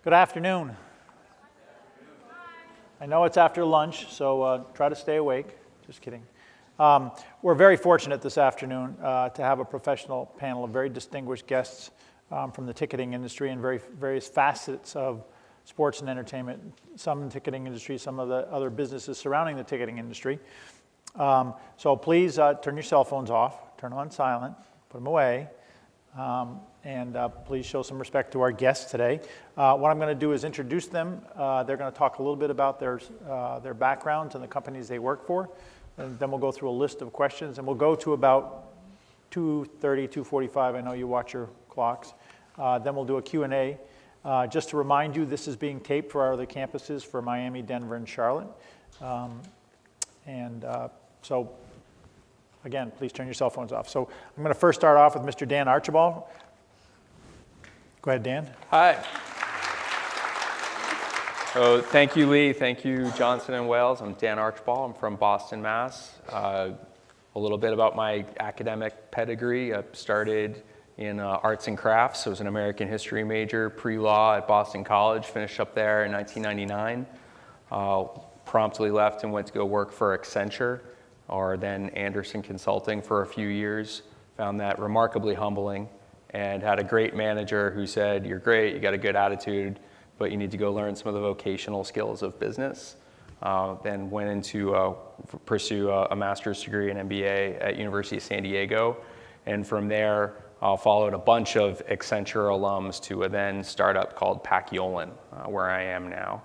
Good afternoon. I know it's after lunch, so try to stay awake. Just kidding. We're very fortunate this afternoon to have a professional panel of very distinguished guests from the ticketing industry and various facets of sports and entertainment, some in the ticketing industry, some of the other businesses surrounding the ticketing industry. So please turn your cell phones off, turn them on silent, put them away. And please show some respect to our guests today. What I'm going to do is introduce them. They're going to talk a little bit about their backgrounds and the companies they work for. And then we'll go through a list of questions. And we'll go to about 2:30, 2:45. I know you watch your clocks. Then we'll do a Q&A. Just to remind you, this is being taped for our other campuses for Miami, Denver, and Charlotte. So again, please turn your cell phones off. So I'm going to first start off with Mr. Dan Archibald. Go ahead, Dan. Hi. So thank you, Lee. Thank you, Johnson & Wales. I'm Dan Archibald. I'm from Boston, Mass. A little bit about my academic pedigree. I started in arts and crafts. I was an American history major, pre-law at Boston College, finished up there in 1999. Promptly left and went to go work for Accenture, or then Anderson Consulting for a few years. Found that remarkably humbling and had a great manager who said, "You're great, you got a good attitude, but you need to go learn some of the vocational skills of business." Then went into pursue a master's degree in MBA at University of San Diego. And from there, followed a bunch of Accenture alums to a then startup called Paciolan, where I am now.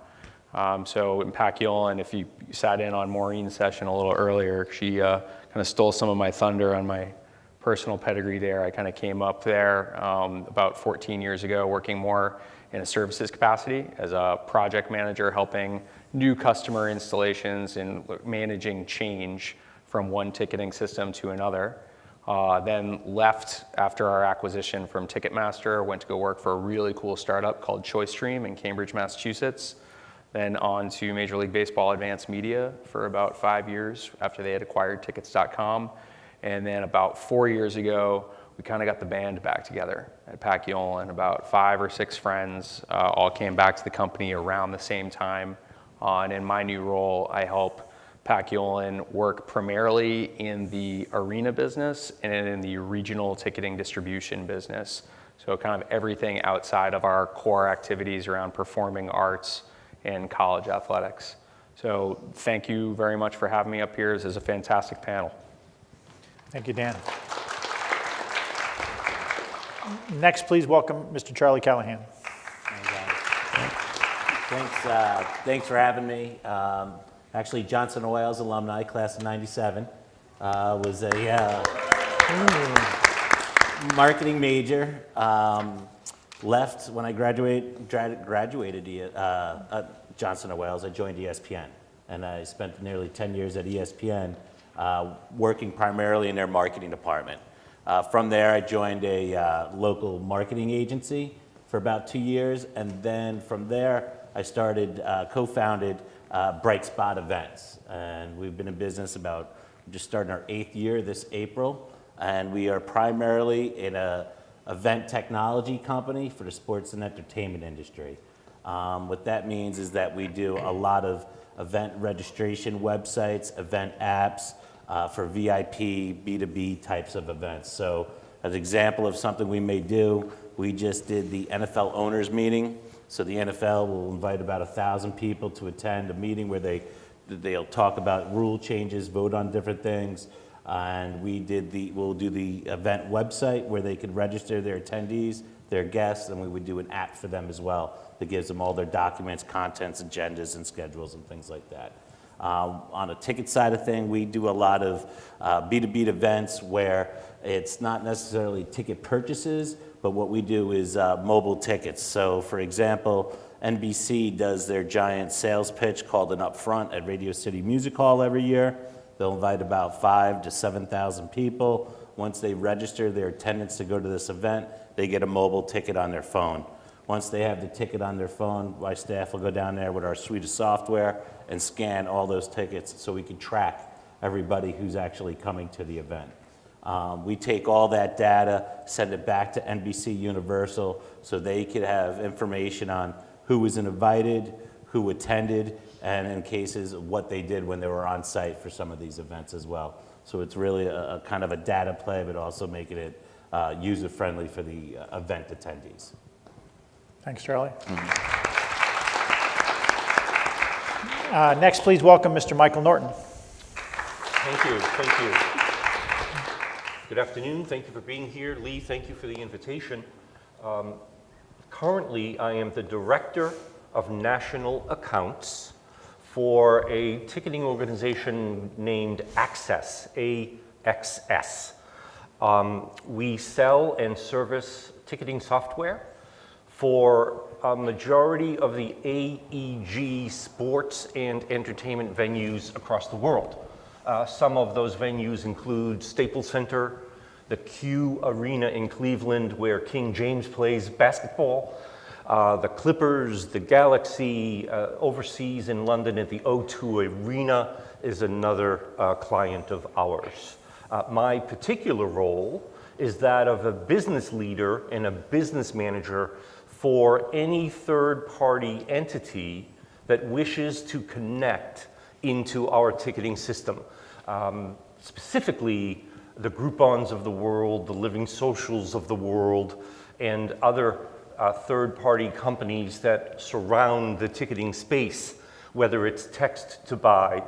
So in Paciolan, if you sat in on Maureen's session a little earlier, she kind of stole some of my thunder on my personal pedigree there. I kind of came up there about 14 years ago, working more in a services capacity as a project manager, helping new customer installations and managing change from one ticketing system to another. Then left after our acquisition from Ticketmaster, went to go work for a really cool startup called ChoiceStream in Cambridge, Massachusetts. Then on to Major League Baseball Advanced Media for about 5 years after they had acquired Tickets.com. And then about 4 years ago, we kind of got the band back together at Paciolan. About 5 or 6 friends all came back to the company around the same time. And in my new role, I help Paciolan work primarily in the arena business and in the regional ticketing distribution business. So kind of everything outside of our core activities around performing arts and college athletics. So thank you very much for having me up here. This is a fantastic panel. Thank you, Dan. Next, please welcome Mr. Charlie Callahan. Thanks for having me. Actually, Johnson & Wales alumni, class of '97. Was a marketing major. Left when I graduated Johnson & Wales. I joined ESPN, and I spent nearly 10 years at ESPN, working primarily in their marketing department. From there, I joined a local marketing agency for about 2 years, and then from there, I started, co-founded Bright Spot Events, and we've been in business about just starting our 8th year this April, and we are primarily in a event technology company for the sports and entertainment industry. What that means is that we do a lot of event registration websites, event apps for VIP, B2B types of events. So as an example of something we may do, we just did the NFL owners meeting. So the NFL will invite about 1,000 people to attend a meeting where they'll talk about rule changes, vote on different things. And we'll do the event website where they could register their attendees, their guests, and we would do an app for them as well that gives them all their documents, contents, agendas, and schedules, and things like that. On the ticket side of thing, we do a lot of B2B events where it's not necessarily ticket purchases, but what we do is mobile tickets. So for example, NBC does their giant sales pitch called an Upfront at Radio City Music Hall every year. They'll invite about 5,000 to 7,000 people. Once they register their attendance to go to this event, they get a mobile ticket on their phone. Once they have the ticket on their phone, my staff will go down there with our suite of software and scan all those tickets so we can track everybody who's actually coming to the event. We take all that data, send it back to NBC Universal so they could have information on who was invited, who attended, and in cases, what they did when they were on site for some of these events as well. So it's really a kind of a data play, but also making it user-friendly for the event attendees. Thanks, Charlie. Next, please welcome Mr. Michael Norton. Thank you, thank you. Good afternoon, thank you for being here. Lee, thank you for the invitation. Currently, I am the Director of National Accounts for a ticketing organization named Access, AXS. We sell and service ticketing software for a majority of the AEG sports and entertainment venues across the world. Some of those venues include Staples Center, the Q Arena in Cleveland where King James plays basketball, the Clippers, the Galaxy, overseas in London at the O2 Arena is another client of ours. My particular role is that of a business leader and a business manager for any third-party entity that wishes to connect into our ticketing system. Specifically, the Groupons of the world, the Living Socials of the world, and other third-party companies that surround the ticketing space, whether it's text to buy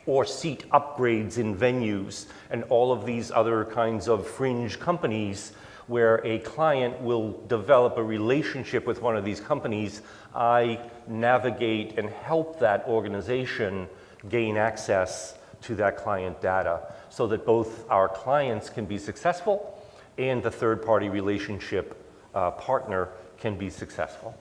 or seat upgrades in venues, and all of these other kinds of fringe companies where a client will develop a relationship with one of these companies. I navigate and help that organization gain access to that client data so that both our clients can be successful and the third-party relationship partner can be successful.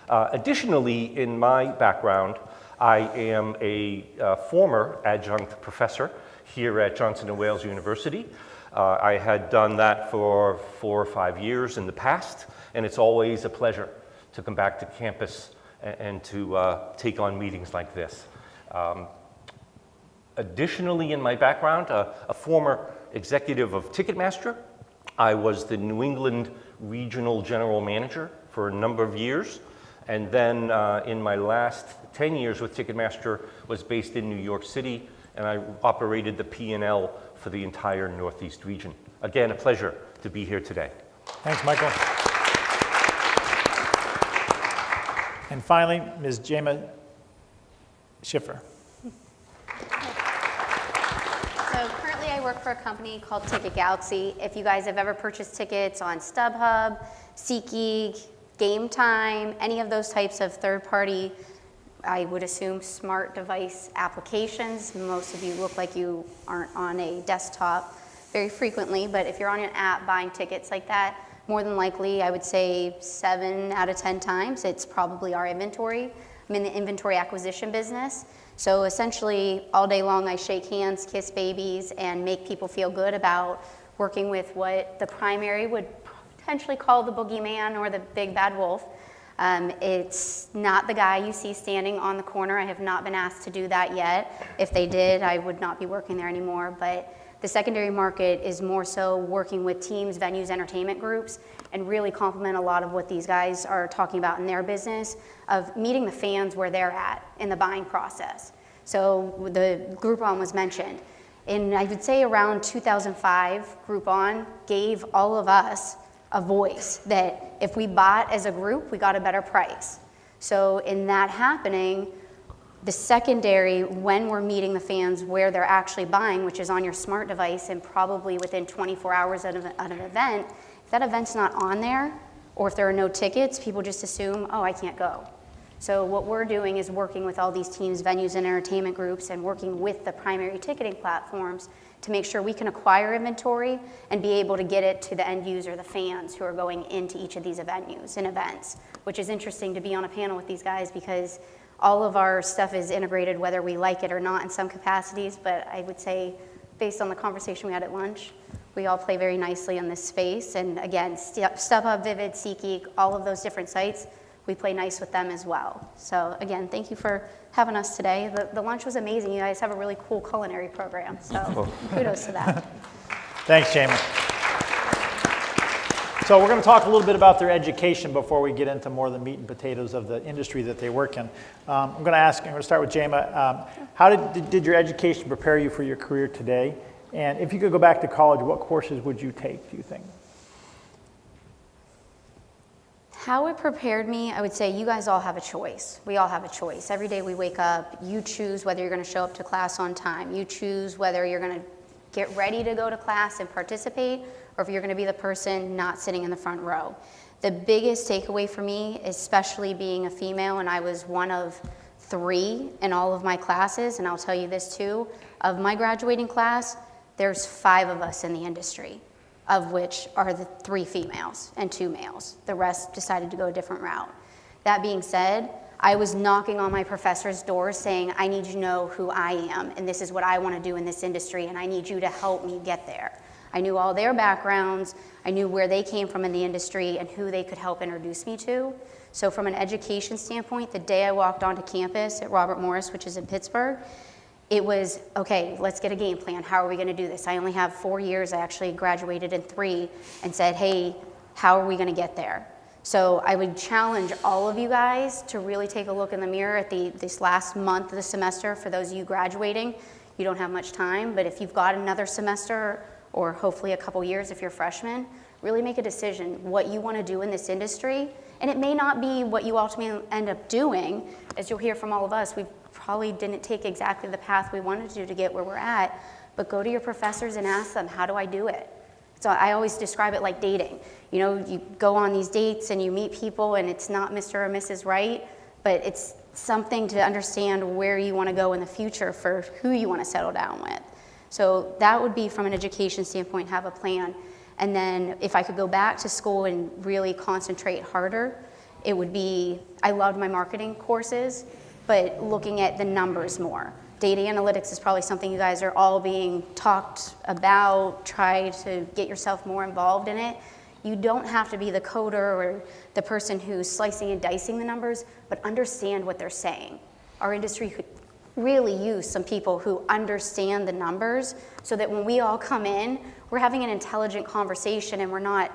Additionally, in my background, I am a former adjunct professor here at Johnson & Wales University. I had done that for 4 or 5 years in the past, and it's always a pleasure to come back to campus and to take on meetings like this. Additionally, in my background, a former executive of Ticketmaster. I was the New England Regional General Manager for a number of years, and then in my last 10 years with Ticketmaster was based in New York City, and I operated the P&L for the entire Northeast region. Again, a pleasure to be here today. Thanks, Michael. And finally, Ms. Jema Schiffer. So currently I work for a company called Ticket Galaxy. If you guys have ever purchased tickets on StubHub, SeatGeek, Game Time, any of those types of third-party, I would assume, smart device applications. Most of you look like you aren't on a desktop very frequently, but if you're on an app buying tickets like that, more than likely, I would say 7 out of 10 times, it's probably our inventory. I'm in the inventory acquisition business. So essentially, all day long, I shake hands, kiss babies, and make people feel good about working with what the primary would potentially call the boogeyman or the big bad wolf. It's not the guy you see standing on the corner. I have not been asked to do that yet. If they did, I would not be working there anymore. But the secondary market is more so working with teams, venues, entertainment groups, and really complement a lot of what these guys are talking about in their business of meeting the fans where they're at in the buying process. So the Groupon was mentioned. In, I would say, around 2005, Groupon gave all of us a voice that if we bought as a group, we got a better price. So in that happening, the secondary, when we're meeting the fans where they're actually buying, which is on your smart device and probably within 24 hours of an event, if that event's not on there, or if there are no tickets, people just assume, oh, I can't go. So what we're doing is working with all these teams, venues, and entertainment groups and working with the primary ticketing platforms to make sure we can acquire inventory and be able to get it to the end user, the fans who are going into each of these venues and events, which is interesting to be on a panel with these guys because all of our stuff is integrated whether we like it or not in some capacities, but I would say based on the conversation we had at lunch, we all play very nicely in this space. And again, StubHub, Vivid, SeatGeek, all of those different sites, we play nice with them as well. So again, thank you for having us today. The lunch was amazing. You guys have a really cool culinary program, so kudos to that. Thanks, Jamie. So we're going to talk a little bit about their education before we get into more of the meat and potatoes of the industry that they work in. I'm going to start with Jema. How did your education prepare you for your career today? And if you could go back to college, what courses would you take, do you think? How it prepared me, I would say you guys all have a choice. We all have a choice. Every day we wake up, you choose whether you're going to show up to class on time. You choose whether you're going to get ready to go to class and participate, or if you're going to be the person not sitting in the front row. The biggest takeaway for me, especially being a female, and I was one of 3 in all of my classes, and I'll tell you this too, of my graduating class, there's 5 of us in the industry, of which are the 3 females and 2 males. The rest decided to go a different route. That being said, I was knocking on my professor's doors saying, I need you to know who I am, and this is what I want to do in this industry, and I need you to help me get there. I knew all their backgrounds, I knew where they came from in the industry, and who they could help introduce me to. So from an education standpoint, the day I walked onto campus at Robert Morris, which is in Pittsburgh, it was, okay, let's get a game plan. How are we going to do this? I only have 4 years. I actually graduated in 3 and said, hey, how are we going to get there? So I would challenge all of you guys to really take a look in the mirror at this last month of the semester. For those of you graduating, you don't have much time, but if you've got another semester or hopefully a couple years if you're freshmen, really make a decision what you want to do in this industry. And it may not be what you ultimately end up doing. As you'll hear from all of us, we probably didn't take exactly the path we wanted to get where we're at, but go to your professors and ask them, how do I do it? So I always describe it like dating. You know, you go on these dates and you meet people and it's not Mr. or Mrs. Right, but it's something to understand where you want to go in the future for who you want to settle down with. So that would be, from an education standpoint, have a plan. And then if I could go back to school and really concentrate harder, it would be, I loved my marketing courses, but looking at the numbers more. Data analytics is probably something you guys are all being talked about. Try to get yourself more involved in it. You don't have to be the coder or the person who's slicing and dicing the numbers, but understand what they're saying. Our industry could really use some people who understand the numbers so that when we all come in, we're having an intelligent conversation and we're not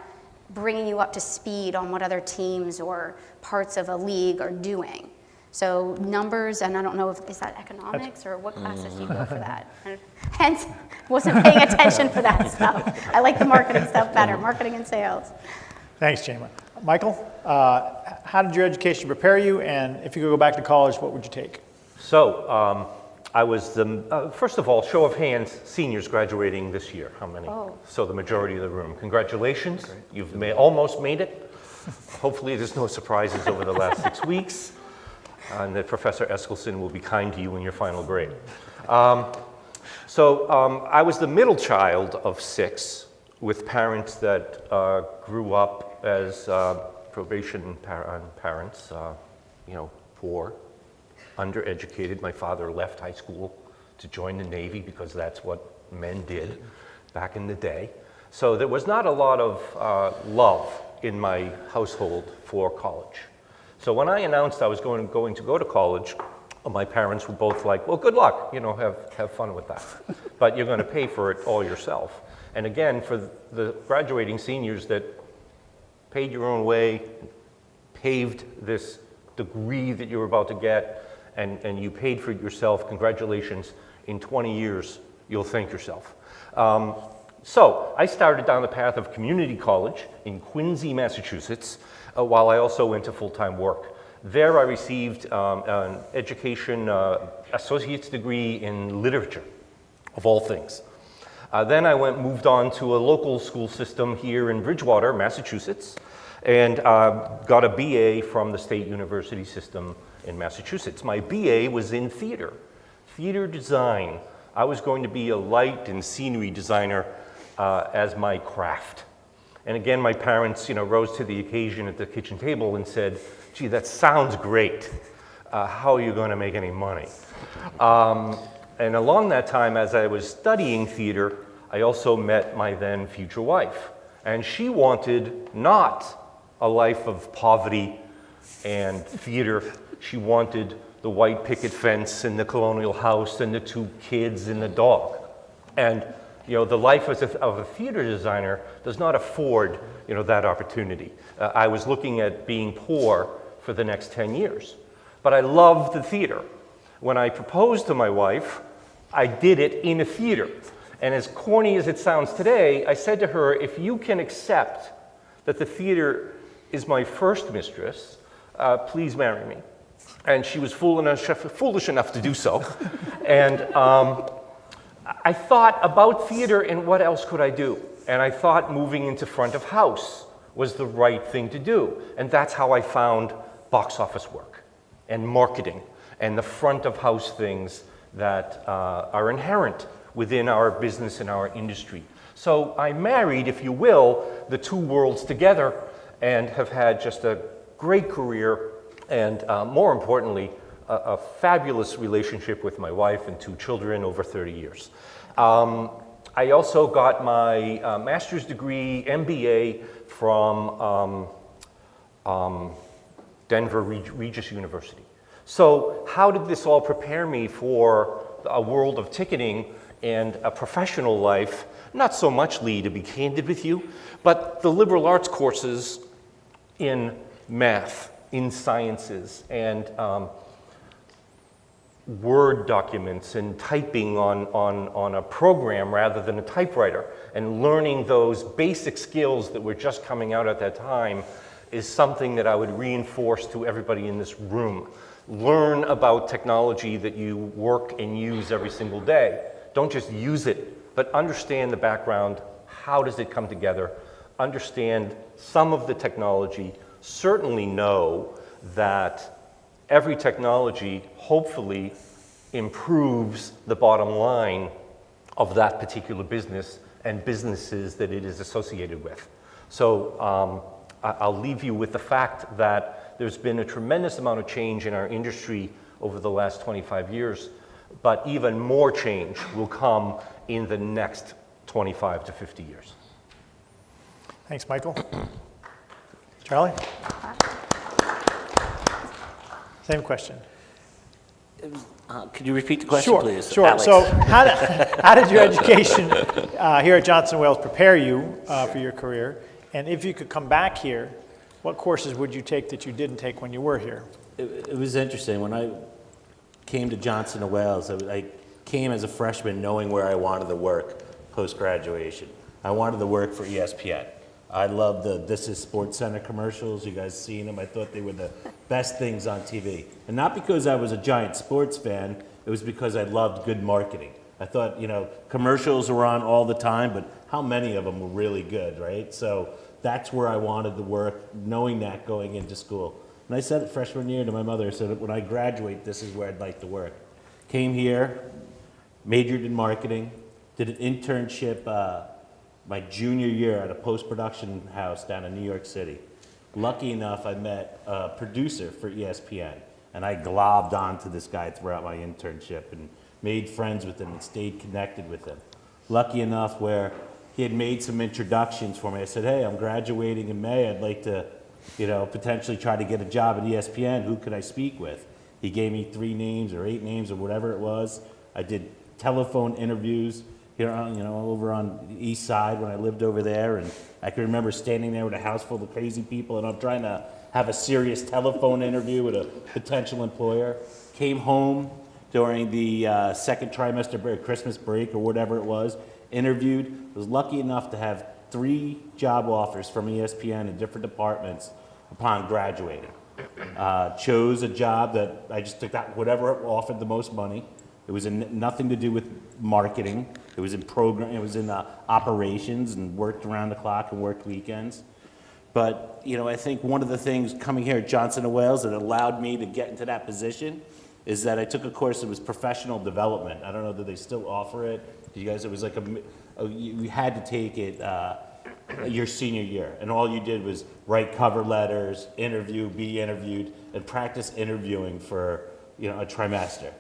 bringing you up to speed on what other teams or parts of a league are doing. So numbers, and I don't know is that economics or what classes do you go for that? Hence, wasn't paying attention for that stuff. I like the marketing stuff better, marketing and sales. Thanks, Jema. Michael, how did your education prepare you? And if you could go back to college, what would you take? So I was first of all, show of hands, seniors graduating this year. How many? Oh. So the majority of the room. Congratulations. You've almost made it. Hopefully there's no surprises over the last 6 weeks. And that Professor Eskelson will be kind to you in your final grade. So I was the middle child of 6 with parents that grew up as probation parents, poor, undereducated. My father left high school to join the Navy because that's what men did back in the day. So there was not a lot of love in my household for college. So when I announced I was going to go to college, my parents were both like, well, good luck, have fun with that. But you're going to pay for it all yourself. And again, for the graduating seniors that paid your own way, paved this degree that you're about to get, and you paid for it yourself, congratulations. In 20 years, you'll thank yourself. So I started down the path of community college in Quincy, Massachusetts, while I also went to full-time work. There I received an education associate's degree in literature, of all things. Then I moved on to a local school system here in Bridgewater, Massachusetts, and got a BA from the State University system in Massachusetts. My BA was in theater design. I was going to be a light and scenery designer as my craft. And again, my parents, rose to the occasion at the kitchen table and said, gee, that sounds great. How are you going to make any money? And along that time, as I was studying theater, I also met my then future wife. And she wanted not a life of poverty and theater. She wanted the white picket fence and the colonial house and the 2 kids and the dog. And The life of a theater designer does not afford, that opportunity. I was looking at being poor for the next 10 years. But I loved the theater. When I proposed to my wife, I did it in a theater. And as corny as it sounds today, I said to her, if you can accept that the theater is my first mistress, please marry me. And she was foolish enough to do so. And I thought about theater and what else could I do? And I thought moving into front of house was the right thing to do. And that's how I found box office work and marketing and the front of house things that are inherent within our business and our industry. So I married, if you will, the two worlds together and have had just a great career and more importantly, a fabulous relationship with my wife and two children over 30 years. I also got my master's degree, MBA, from Denver Regis University. So how did this all prepare me for a world of ticketing and a professional life? Not so much, Lee, to be candid with you, but the liberal arts courses in math, in sciences, and Word documents and typing on a program rather than a typewriter, and learning those basic skills that were just coming out at that time is something that I would reinforce to everybody in this room. Learn about technology that you work and use every single day. Don't just use it, but understand the background. How does it come together? Understand some of the technology. Certainly know that every technology hopefully improves the bottom line of that particular business and businesses that it is associated with. So I'll leave you with the fact that there's been a tremendous amount of change in our industry over the last 25 years, but even more change will come in the next 25 to 50 years. Thanks, Michael. Charlie? Same question. Could you repeat the question, please? Sure. Alex? So how did your education here at Johnson Wales prepare you for your career? And if you could come back here, what courses would you take that you didn't take when you were here? It was interesting. When I came to Johnson & Wales, I came as a freshman knowing where I wanted to work post-graduation. I wanted to work for ESPN. I loved the This Is Sports Center commercials. You guys seen them? I thought they were the best things on TV. And not because I was a giant sports fan, it was because I loved good marketing. I thought, commercials were on all the time, but how many of them were really good, right? So that's where I wanted to work, knowing that going into school. And I said it freshman year to my mother, I said, when I graduate, this is where I'd like to work. Came here, majored in marketing, did an internship my junior year at a post-production house down in New York City. Lucky enough, I met a producer for ESPN, and I globbed onto this guy throughout my internship and made friends with him and stayed connected with him. Lucky enough where he had made some introductions for me. I said, hey, I'm graduating in May. I'd like to, potentially try to get a job at ESPN. Who could I speak with? He gave me 3 names or 8 names or whatever it was. I did telephone interviews here on, over on the east side when I lived over there, and I can remember standing there with a house full of crazy people, and I'm trying to have a serious telephone interview with a potential employer. Came home during the second trimester break, Christmas break or whatever it was, interviewed, was lucky enough to have 3 job offers from ESPN in different departments upon graduating. Chose a job that I just took that, whatever offered the most money. It was nothing to do with marketing. It was in it was in operations, and worked around the clock and worked weekends. But, I think one of the things coming here at Johnson & Wales that allowed me to get into that position is that I took a course that was professional development. I don't know that they still offer it. You guys, it was like you had to take it your senior year, and all you did was write cover letters, be interviewed, and practice interviewing for, a trimester.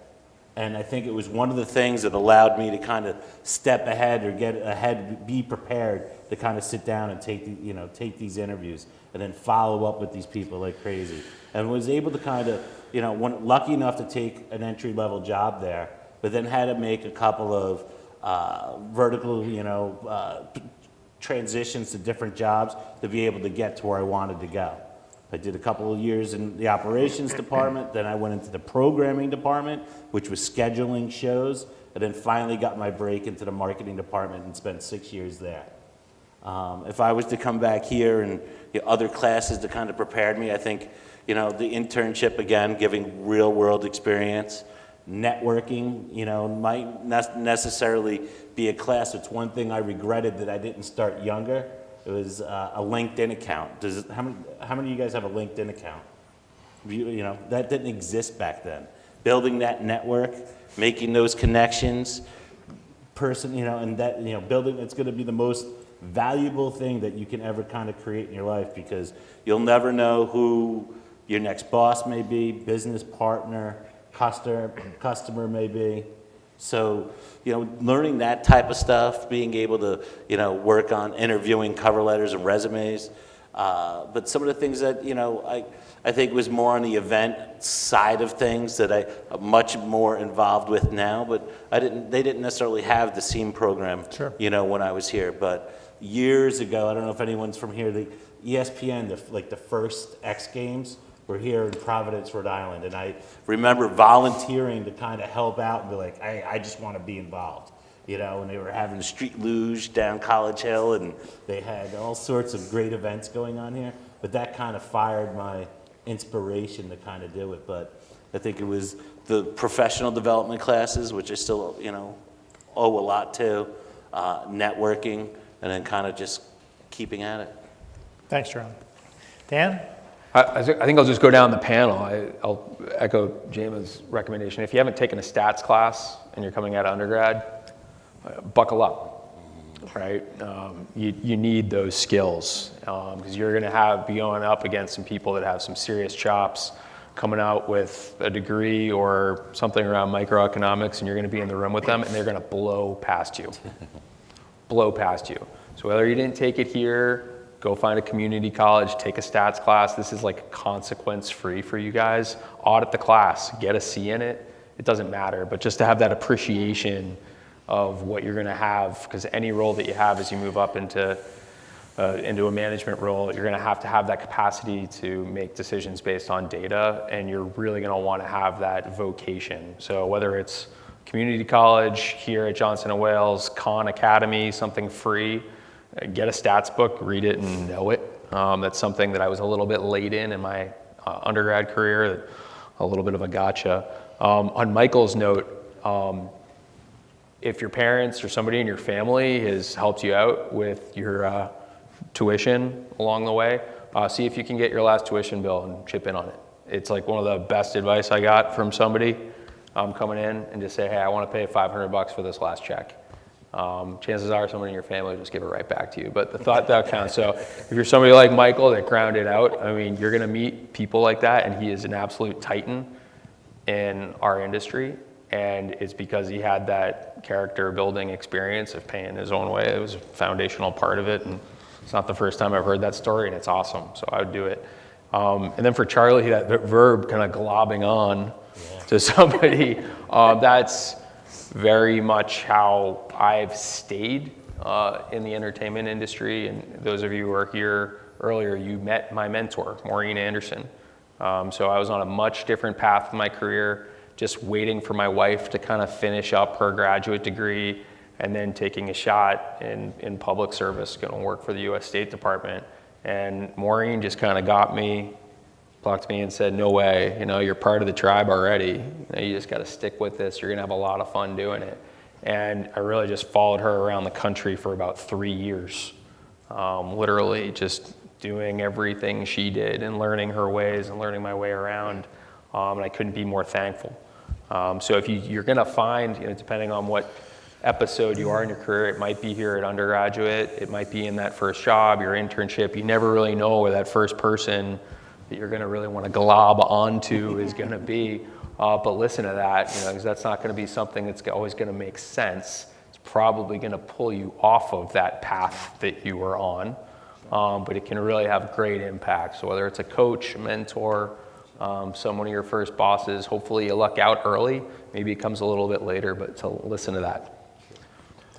And I think it was one of the things that allowed me to kind of step ahead or get ahead, be prepared to kind of sit down and take these interviews and then follow up with these people like crazy. And was able to kind of, lucky enough to take an entry-level job there, but then had to make a couple of vertical, transitions to different jobs to be able to get to where I wanted to go. I did a couple of years in the operations department, then I went into the programming department, which was scheduling shows, and then finally got my break into the marketing department and spent 6 years there. If I was to come back here and other classes that kind of prepared me, I think, the internship, again, giving real world experience, networking, might not necessarily be a class. It's one thing I regretted that I didn't start younger. It was a LinkedIn account. How many of you guys have a LinkedIn account? That didn't exist back then. Building that network, making those connections, and that, building, it's going to be the most valuable thing that you can ever kind of create in your life, because you'll never know who your next boss may be, business partner, customer may be. So, learning that type of stuff, being able to, work on interviewing cover letters and resumes. But some of the things that, I think was more on the event side of things that I'm much more involved with now, but they didn't necessarily have the SEAM program, Sure. When I was here. But years ago, I don't know if anyone's from here, the ESPN, the first X Games, were here in Providence, Rhode Island, and I remember volunteering to kind of help out and be like, I just want to be involved, and they were having street luge down College Hill, and they had all sorts of great events going on here, but that kind of fired my inspiration to kind of do it. But I think it was the professional development classes, which I still, owe a lot to, networking, and then kind of just keeping at it. Thanks, Jerome. Dan? I think I'll just go down the panel. I'll echo Jamin's recommendation. If you haven't taken a stats class and you're coming out of undergrad, buckle up, right? You need those skills because you're going to be going up against some people that have some serious chops, coming out with a degree or something around microeconomics, and you're going to be in the room with them, and they're going to blow past you. Blow past you. So whether you didn't take it here, go find a community college, take a stats class. This is like consequence free for you guys. Audit the class, get a C in it. It doesn't matter, but just to have that appreciation of what you're gonna have, because any role that you have as you move up into a management role, you're gonna have that capacity to make decisions based on data, and you're really gonna wanna have that vocation. So whether it's community college here at Johnson & Wales, Khan Academy, something free, get a stats book, read it and know it. That's something that I was a little bit late in my undergrad career, a little bit of a gotcha. On Michael's note, if your parents or somebody in your family has helped you out with your tuition along the way, see if you can get your last tuition bill and chip in on it. It's like one of the best advice I got from somebody coming in, and just say, hey, I want to pay $500 for this last check. Chances are someone in your family will just give it right back to you, but the thought that counts. So if you're somebody like Michael that grounded out, I mean, you're going to meet people like that, and he is an absolute titan in our industry, and it's because he had that character building experience of paying his own way. It was a foundational part of it, and it's not the first time I've heard that story, and it's awesome, so I would do it. And then for Charlie, that verb kind of globbing on to somebody, that's very much how I've stayed in the entertainment industry. And those of you who were here earlier, you met my mentor, Maureen Anderson. So I was on a much different path in my career, just waiting for my wife to kind of finish up her graduate degree and then taking a shot in public service, going to work for the U.S. State Department. And Maureen just kind of got me, plucked me and said, no way, you're part of the tribe already. You just got to stick with this. You're going to have a lot of fun doing it. And I really just followed her around the country for about 3 years, literally just doing everything she did and learning her ways and learning my way around. And I couldn't be more thankful. So if you're going to find, depending on what episode you are in your career, it might be here at undergraduate, it might be in that first job, your internship. You never really know where that first person that you're going to really want to glob onto is going to be. But listen to that, because that's not going to be something that's always going to make sense. It's probably going to pull you off of that path that you were on, but it can really have great impact. So whether it's a coach, a mentor, someone of your first bosses, hopefully you luck out early. Maybe it comes a little bit later, but to listen to that.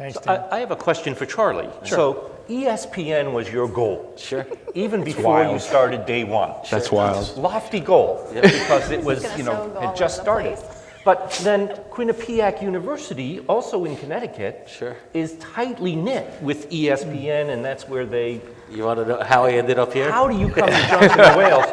Thanks, So Dan. I have a question for Charlie. So ESPN was your goal. Sure. Even before you wild. started day one. That's wild. Lofty goal, because it was, gonna you so know, go all had over just the started. place. But then Quinnipiac University, also in Connecticut, Sure. is tightly knit with ESPN, and that's where they. You want to know how I ended up here? How do you come to Johnson and Wales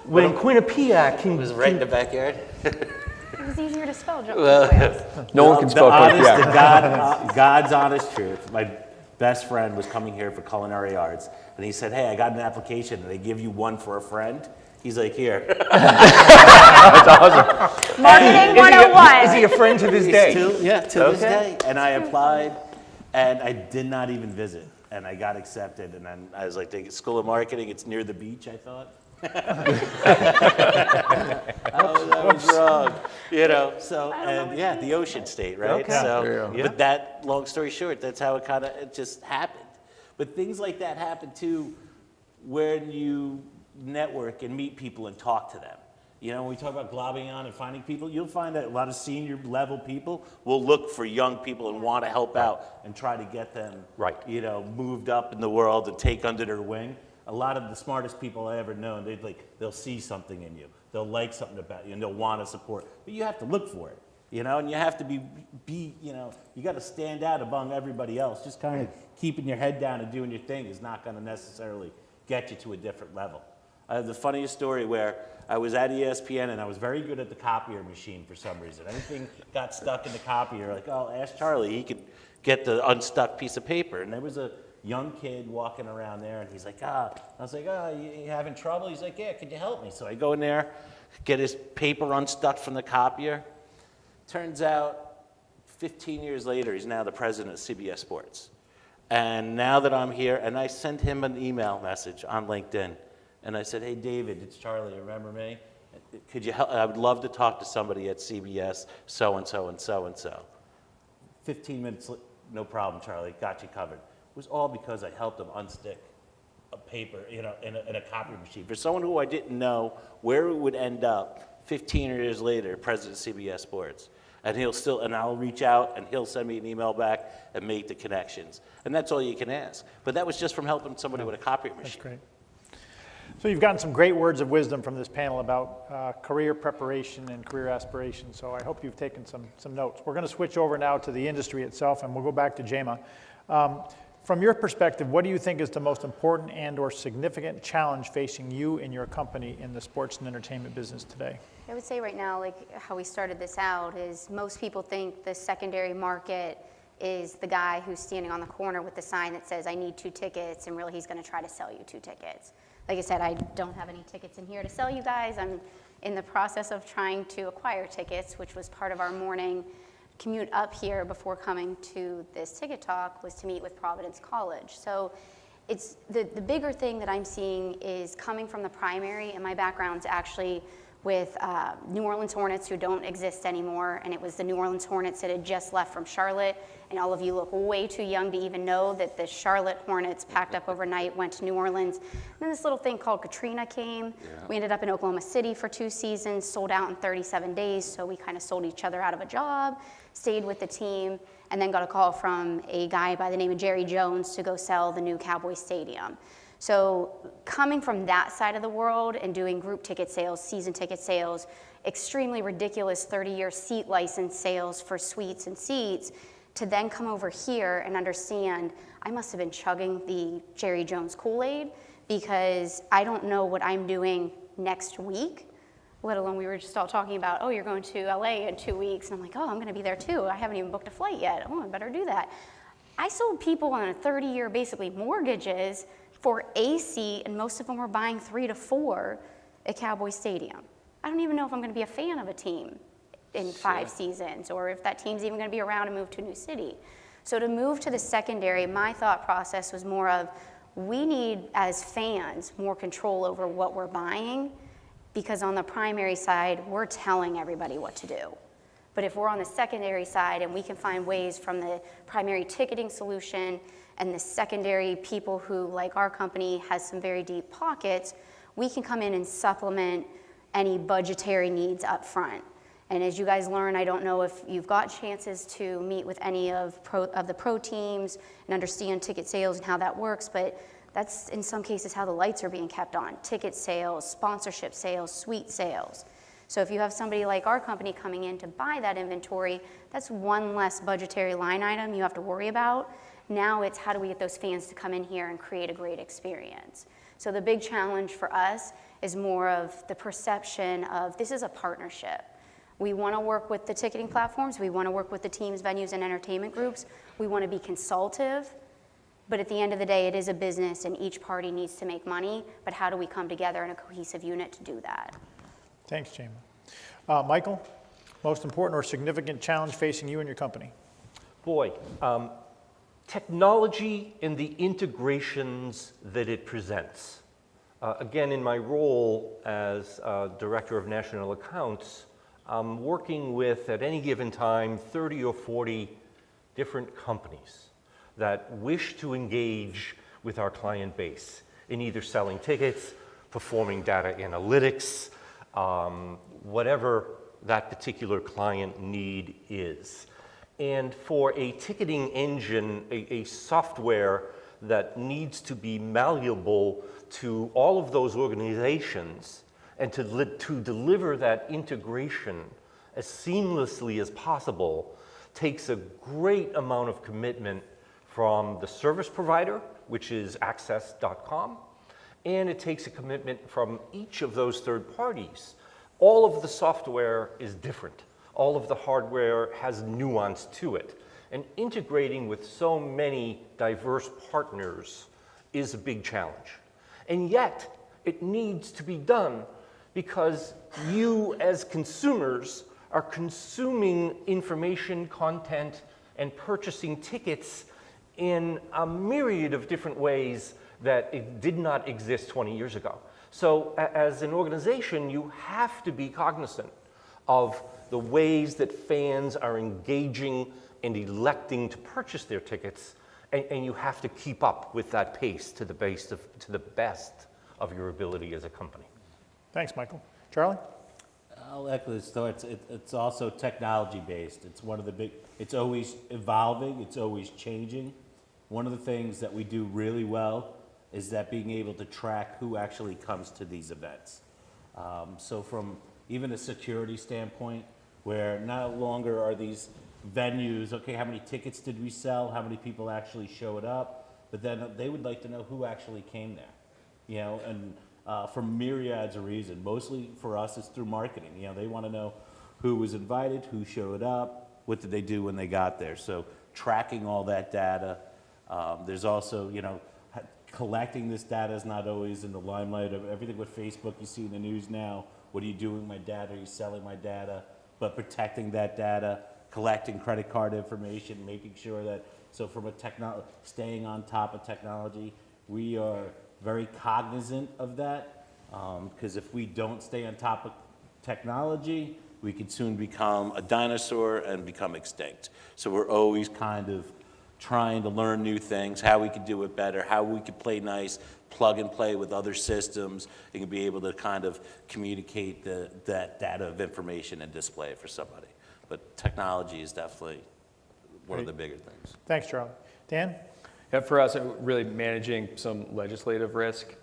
when Quinnipiac can? It was right in the backyard. It was easier to spell, Johnson Well, Wales. No one can The spell honest Quinnipiac. to God, God's honest truth. My best friend was coming here for culinary arts, and he said, "Hey, I got an application, and they give you one for a friend." He's like, "Here." Marketing Is he a friend to this day? To this Okay. day. And I applied, and I did not even visit, and I got accepted. And then I was like, "Take School of Marketing. It's near the beach." I thought. I was wrong, you know. So and yeah, the Ocean State, right? Okay. So, There you go. but that, long story short, that's how it just happened. But things like that happen too, when you network and meet people and talk to them. You know, when we talk about globbing on and finding people, you'll find that a lot of senior level people will look for young people and want to help out and try to get them, Right. you know, moved up in the world and take under their wing. A lot of the smartest people I ever known, they'll see something in you. They'll like something about you and they'll want to support. But you have to look for it, you know, and you have to be you know, you got to stand out among everybody else. Just kind of keeping your head down and doing your thing is not going to necessarily get you to a different level. I have the funniest story where I was at ESPN and I was very good at the copier machine for some reason. Anything got stuck in the copier, like, oh, ask Charlie, he could get the unstuck piece of paper. And there was a young kid walking around there and he's like, I was like, you having trouble? He's like, yeah, could you help me? So I go in there, get his paper unstuck from the copier. Turns out 15 years later, he's now the president of CBS Sports. And now that I'm here, and I sent him an email message on LinkedIn. And I said, hey, David, it's Charlie, remember me? Could you help? I would love to talk to somebody at CBS, so-and-so and so-and-so. 15 minutes, no problem, Charlie, got you covered. It was all because I helped him unstick a paper, you know, in a copy machine. For someone who I didn't know where it would end up 15 years later, president of CBS Sports. And I'll reach out and he'll send me an email back and make the connections. And that's all you can ask. But that was just from helping somebody with a copy machine. That's great. So you've gotten some great words of wisdom from this panel about career preparation and career aspirations. So I hope you've taken some notes. We're going to switch over now to the industry itself, and we'll go back to Jema. From your perspective, what do you think is the most important and/or significant challenge facing you and your company in the sports and entertainment business today? I would say right now, like how we started this out, is most people think the secondary market is the guy who's standing on the corner with the sign that says, I need 2 tickets, and really he's going to try to sell you 2 tickets. Like I said, I don't have any tickets in here to sell you guys. I'm in the process of trying to acquire tickets, which was part of our morning commute up here before coming to this ticket talk, was to meet with Providence College. So it's the bigger thing that I'm seeing is coming from the primary, and my background's actually with New Orleans Hornets, who don't exist anymore, and it was the New Orleans Hornets that had just left from Charlotte, and all of you look way too young to even know that the Charlotte Hornets packed up overnight, went to New Orleans, and then this little thing called Katrina came. Yeah. We ended up in Oklahoma City for 2 seasons, sold out in 37 days, so we kind of sold each other out of a job, stayed with the team, and then got a call from a guy by the name of Jerry Jones to go sell the new Cowboys Stadium. So coming from that side of the world and doing group ticket sales, season ticket sales, extremely ridiculous 30-year seat license sales for suites and seats, to then come over here and understand I must have been chugging the Jerry Jones Kool-Aid, because I don't know what I'm doing next week, let alone we were just all talking about, oh, you're going to LA in 2 weeks. And I'm like, oh, I'm going to be there too. I haven't even booked a flight yet. Oh, I better do that. I sold people on a 30-year basically mortgages for a seat, and most of them were buying 3 to 4 at Cowboys Stadium. I don't even know if I'm going to be a fan of a team in 5 seasons, or if that team's even going to be around and move to a new city. So to move to the secondary, my thought process was more of, we need, as fans, more control over what we're buying, because on the primary side, we're telling everybody what to do. But if we're on the secondary side and we can find ways from the primary ticketing solution and the secondary people who, like our company, has some very deep pockets, we can come in and supplement any budgetary needs up front. And as you guys learn, I don't know if you've got chances to meet with any of the pro teams and understand ticket sales and how that works, but that's in some cases how the lights are being kept on. Ticket sales, sponsorship sales, suite sales. So if you have somebody like our company coming in to buy that inventory, that's one less budgetary line item you have to worry about. Now it's how do we get those fans to come in here and create a great experience. So the big challenge for us is more of the perception of this is a partnership. We want to work with the ticketing platforms. We want to work with the teams, venues, and entertainment groups. We want to be consultative. But at the end of the day, it is a business, and each party needs to make money. But how do we come together in a cohesive unit to do that? Thanks, Jamie. Michael, most important or significant challenge facing you and your company? Boy, technology and the integrations that it presents. Again, in my role as Director of National Accounts, I'm working with, at any given time, 30 or 40 different companies that wish to engage with our client base in either selling tickets, performing data analytics, whatever that particular client need is. And for a ticketing engine, a software that needs to be malleable to all of those organizations and to deliver that integration as seamlessly as possible takes a great amount of commitment from the service provider, which is Access.com, and it takes a commitment from each of those third parties. All of the software is different. All of the hardware has nuance to it. And integrating with so many diverse partners is a big challenge. And yet, it needs to be done because you as consumers are consuming information, content, and purchasing tickets in a myriad of different ways that it did not exist 20 years ago. So as an organization, you have to be cognizant of the ways that fans are engaging and electing to purchase their tickets, and you have to keep up with that pace to the best of your ability as a company. Thanks, Michael. Charlie? I'll echo this thought. It's also technology-based. It's one of the big, it's always evolving, it's always changing. One of the things that we do really well is that being able to track who actually comes to these events. So from even a security standpoint, where no longer are these venues, okay, how many tickets did we sell? How many people actually showed up? But then they would like to know who actually came there, you know, and for myriads of reasons. Mostly for us, it's through marketing. You know, they want to know who was invited, who showed up, what did they do when they got there. So tracking all that data. There's also, you know, collecting this data is not always in the limelight of everything with Facebook. You see in the news now, what are you doing with my data? Are you selling my data? But protecting that data, collecting credit card information, making sure that, so from a staying on top of technology, we are very cognizant of that, because if we don't stay on top of technology, we could soon become a dinosaur and become extinct. So we're always kind of trying to learn new things, how we could do it better, how we could play nice, plug and play with other systems, and be able to kind of communicate that data of information and display it for somebody. But technology is definitely one of the bigger things. Thanks, Charlie. Dan? Yeah, for us, really managing some legislative risk.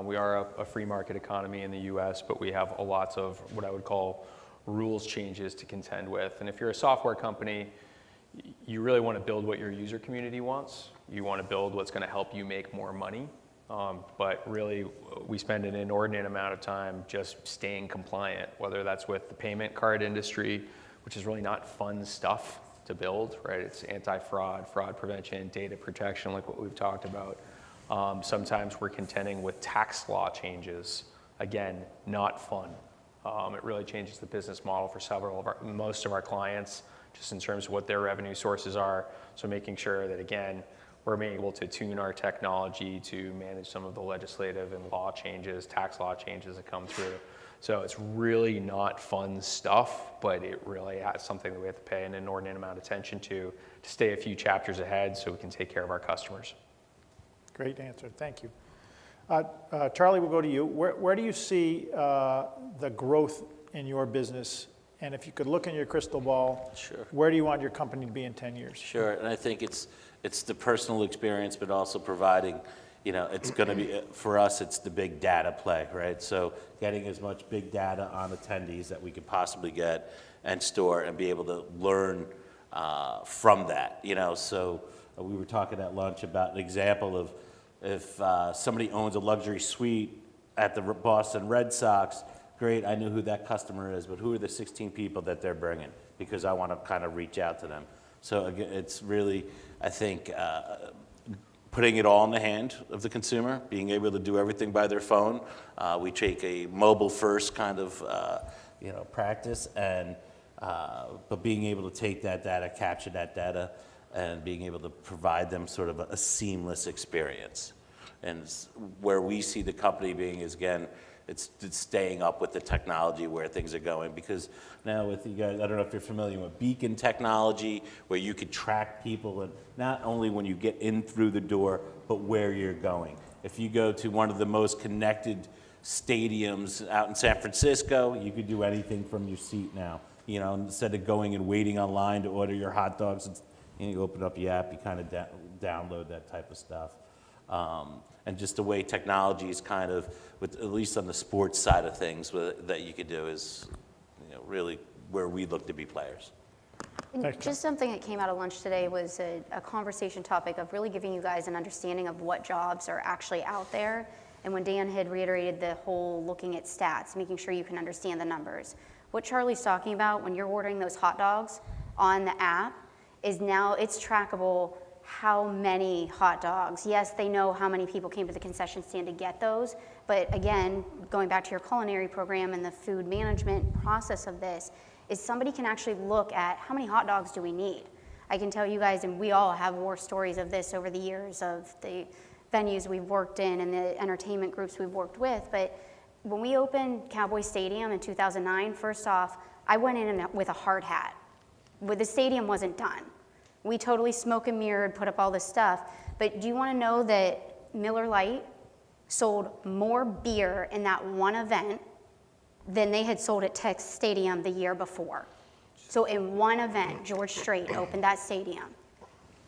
We are a free market economy in the US, but we have lots of what I would call rules changes to contend with. And if you're a software company, you really want to build what your user community wants. You want to build what's going to help you make more money. But really, we spend an inordinate amount of time just staying compliant, whether that's with the payment card industry, which is really not fun stuff to build, right? It's anti-fraud, fraud prevention, data protection, like what we've talked about. Sometimes we're contending with tax law changes. Again, not fun. It really changes the business model for most of our clients, just in terms of what their revenue sources are. So making sure that, again, we're being able to tune our technology to manage some of the legislative and law changes, tax law changes that come through. So it's really not fun stuff, but it really is something that we have to pay an inordinate amount of attention to stay a few chapters ahead so we can take care of our customers. Great answer. Thank you. Charlie, we'll go to you. Where do you see the growth in your business and if you could look in your crystal ball, Sure. where do you want your company to be in 10 years? Sure, and I think it's the personal experience, but also providing, it's going to be, for us, it's the big data play, right? So getting as much big data on attendees that we could possibly get and store and be able to learn from that, So we were talking at lunch about an example of if somebody owns a luxury suite at the Boston Red Sox, great, I know who that customer is, but who are the 16 people that they're bringing? Because I want to kind of reach out to them. So again, it's really, I think, putting it all in the hand of the consumer, being able to do everything by their phone. We take a mobile-first kind of, practice, and but being able to take that data, capture that data, and being able to provide them sort of a seamless experience. And where we see the company being is, again, it's staying up with the technology where things are going. Because now with you guys, I don't know if you're familiar with beacon technology, where you could track people, and not only when you get in through the door, but where you're going. If you go to one of the most connected stadiums out in San Francisco, you could do anything from your seat now. Instead of going and waiting online to order your hot dogs, you open up your app, you kind of download that type of stuff. And just the way technology is kind of, at least on the sports side of things, that you could do is, really where we look to be players. Thanks, Just something that came out of lunch today was a conversation topic of really giving you guys an understanding of what jobs are actually out there. And when Dan had reiterated the whole looking at stats, making sure you can understand the numbers. What Charlie's talking about when you're ordering those hot dogs on the app is now it's trackable how many hot dogs. Yes, they know how many people came to the concession stand to get those, but again, going back to your culinary program and the food management process of this, is somebody can actually look at how many hot dogs do we need. I can tell you guys, and we all have war stories of this over the years of the venues we've worked in and the entertainment groups we've worked with, but when we opened Cowboy Stadium in 2009, first off, I went in with a hard hat. The stadium wasn't done. We totally smoke and mirrored, put up all this stuff. But do you want to know that Miller Lite sold more beer in that one event than they had sold at Tech Stadium the year before? So in one event, George Strait opened that stadium.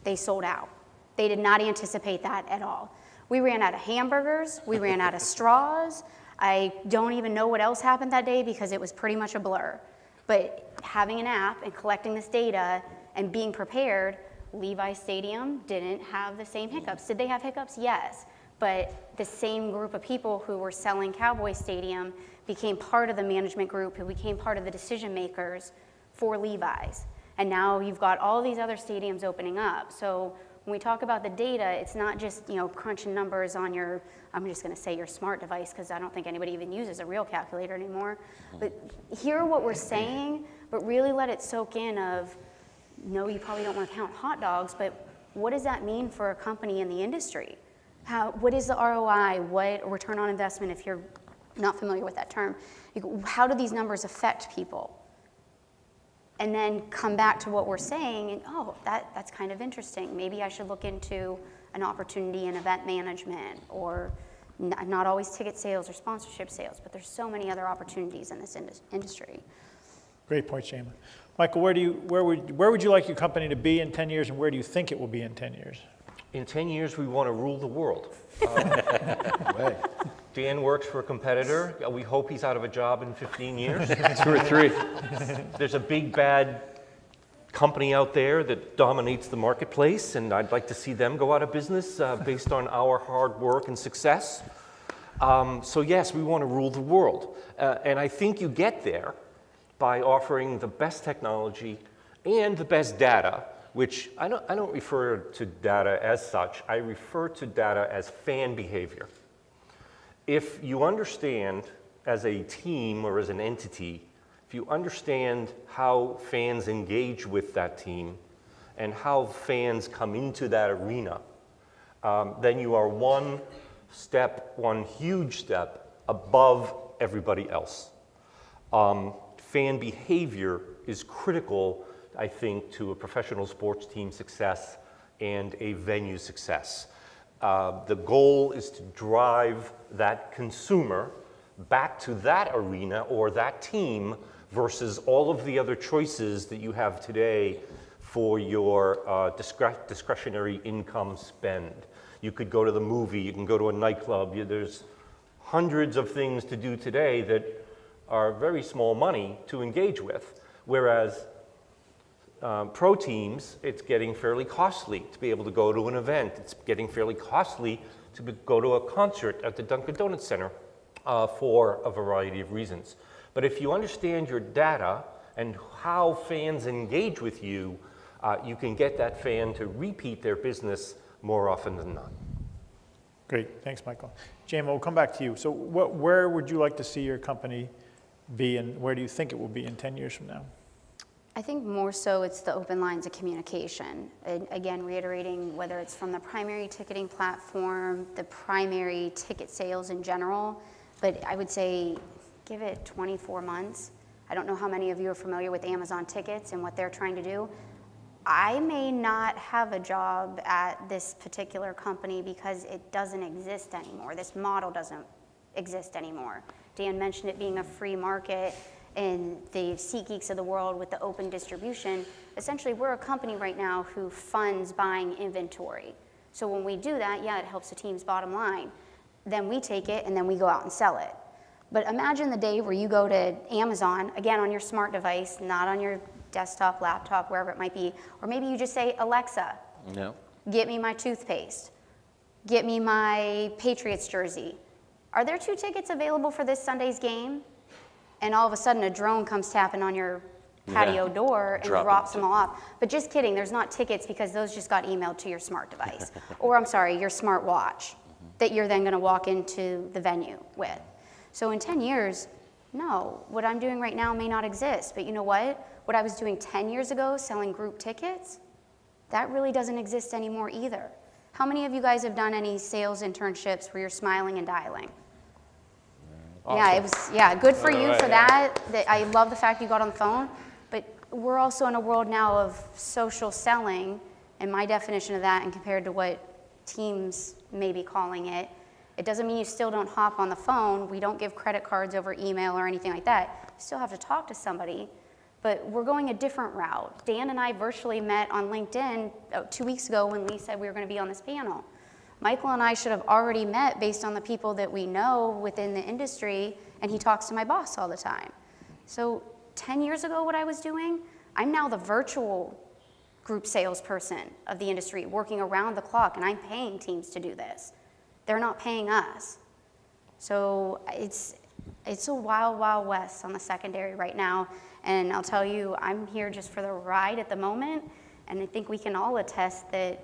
They sold out. They did not anticipate that at all. We ran out of hamburgers. We ran out of straws. I don't even know what else happened that day because it was pretty much a blur. But having an app and collecting this data and being prepared, Levi Stadium didn't have the same hiccups. Did they have hiccups? Yes. But the same group of people who were selling Cowboy Stadium became part of the management group, who became part of the decision makers for Levi's. And now you've got all these other stadiums opening up. So when we talk about the data, it's not just crunching numbers on your, I'm just going to say your smart device because I don't think anybody even uses a real calculator anymore. But hear what we're saying, but really let it soak in of, no, you probably don't want to count hot dogs, but what does that mean for a company in the industry? What is the ROI? What return on investment, if you're not familiar with that term? How do these numbers affect people? And then come back to what we're saying, and that's kind of interesting. Maybe I should look into an opportunity in event management, or not always ticket sales or sponsorship sales, but there's so many other opportunities in this industry. Great point, Shayla. Michael, where would you like your company to be in 10 years, and where do you think it will be in 10 years? In 10 years, we want to rule the world. Dan works for a competitor. We hope he's out of a job in 15 years. 2 or 3. There's a big, bad company out there that dominates the marketplace, and I'd like to see them go out of business based on our hard work and success. So yes, we want to rule the world. And I think you get there by offering the best technology and the best data, which I don't refer to data as such. I refer to data as fan behavior. If you understand as a team or as an entity, if you understand how fans engage with that team and how fans come into that arena, then you are one huge step above everybody else. Fan behavior is critical, I think, to a professional sports team success and a venue success. The goal is to drive that consumer back to that arena or that team versus all of the other choices that you have today for your discretionary income spend. You could go to the movie, you can go to a nightclub. There's hundreds of things to do today that are very small money to engage with, whereas pro teams, it's getting fairly costly to be able to go to an event. It's getting fairly costly to go to a concert at the Dunkin' Donuts Center for a variety of reasons. But if you understand your data and how fans engage with you, you can get that fan to repeat their business more often than not. Great, thanks, Michael. Jama, we'll come back to you. So where would you like to see your company be, and where do you think it will be in 10 years from now? I think more so it's the open lines of communication. And again, reiterating whether it's from the primary ticketing platform, the primary ticket sales in general, but I would say give it 24 months. I don't know how many of you are familiar with Amazon Tickets and what they're trying to do. I may not have a job at this particular company because it doesn't exist anymore. This model doesn't exist anymore. Dan mentioned it being a free market and the SeatGeeks of the world with the open distribution. Essentially, we're a company right now who funds buying inventory. So when we do that, yeah, it helps the team's bottom line. Then we take it and then we go out and sell it. But imagine the day where you go to Amazon, again on your smart device, not on your desktop, laptop, wherever it might be, or maybe you just say, Alexa, No. get me my toothpaste, get me my Patriots jersey. Are there 2 tickets available for this Sunday's game? And all of a sudden a drone comes tapping on your patio Yeah. door and Drop drops them. them all off. But just kidding, there's not tickets because those just got emailed to your smart device. Or I'm sorry, your smart watch that you're then gonna walk into the venue with. So in 10 years, no, what I'm doing right now may not exist. But you know what? What I was doing 10 years ago, selling group tickets, that really doesn't exist anymore either. How many of you guys have done any sales internships where you're smiling and dialing? Yeah, good for you for that. I love the fact you got on the phone, but we're also in a world now of social selling, and my definition of that and compared to what teams may be calling it, it doesn't mean you still don't hop on the phone. We don't give credit cards over email or anything like that. You still have to talk to somebody, but we're going a different route. Dan and I virtually met on LinkedIn 2 weeks ago when Lee said we were going to be on this panel. Michael and I should have already met based on the people that we know within the industry, and he talks to my boss all the time. So 10 years ago, what I was doing, I'm now the virtual group salesperson of the industry, working around the clock, and I'm paying teams to do this. They're not paying us. So it's a wild, wild west on the secondary right now, and I'll tell you, I'm here just for the ride at the moment, and I think we can all attest that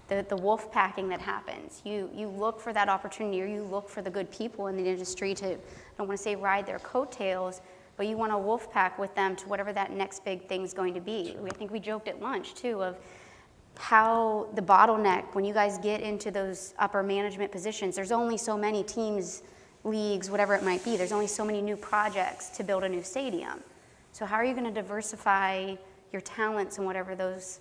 the wolf packing that happens. You look for that opportunity, or you look for the good people in the industry to, I don't want to say ride their coattails, but you want to wolf pack with them to whatever that next big thing's going to be. I think we joked at lunch too of how the bottleneck, when you guys get into those upper management positions, there's only so many teams, leagues, whatever it might be. There's only so many new projects to build a new stadium. So how are you going to diversify your talents and whatever those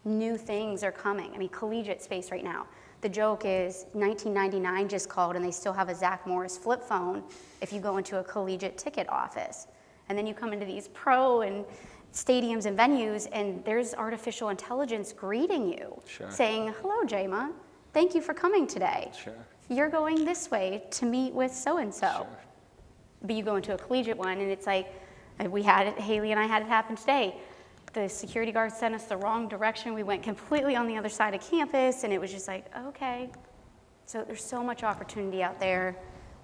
new things are coming? I mean, collegiate space right now. The joke is 1999 just called and they still have a Zach Morris flip phone if you go into a collegiate ticket office. And then you come into these pro and stadiums and venues and there's artificial intelligence greeting you, saying, hello, Jama, thank you for coming today. You're going this way to meet with so-and-so. But you go into a collegiate one and it's like, we had it, Haley and I had it happen today. The security guard sent us the wrong direction. We went completely on the other side of campus, and it was just like, okay. So there's so much opportunity out there.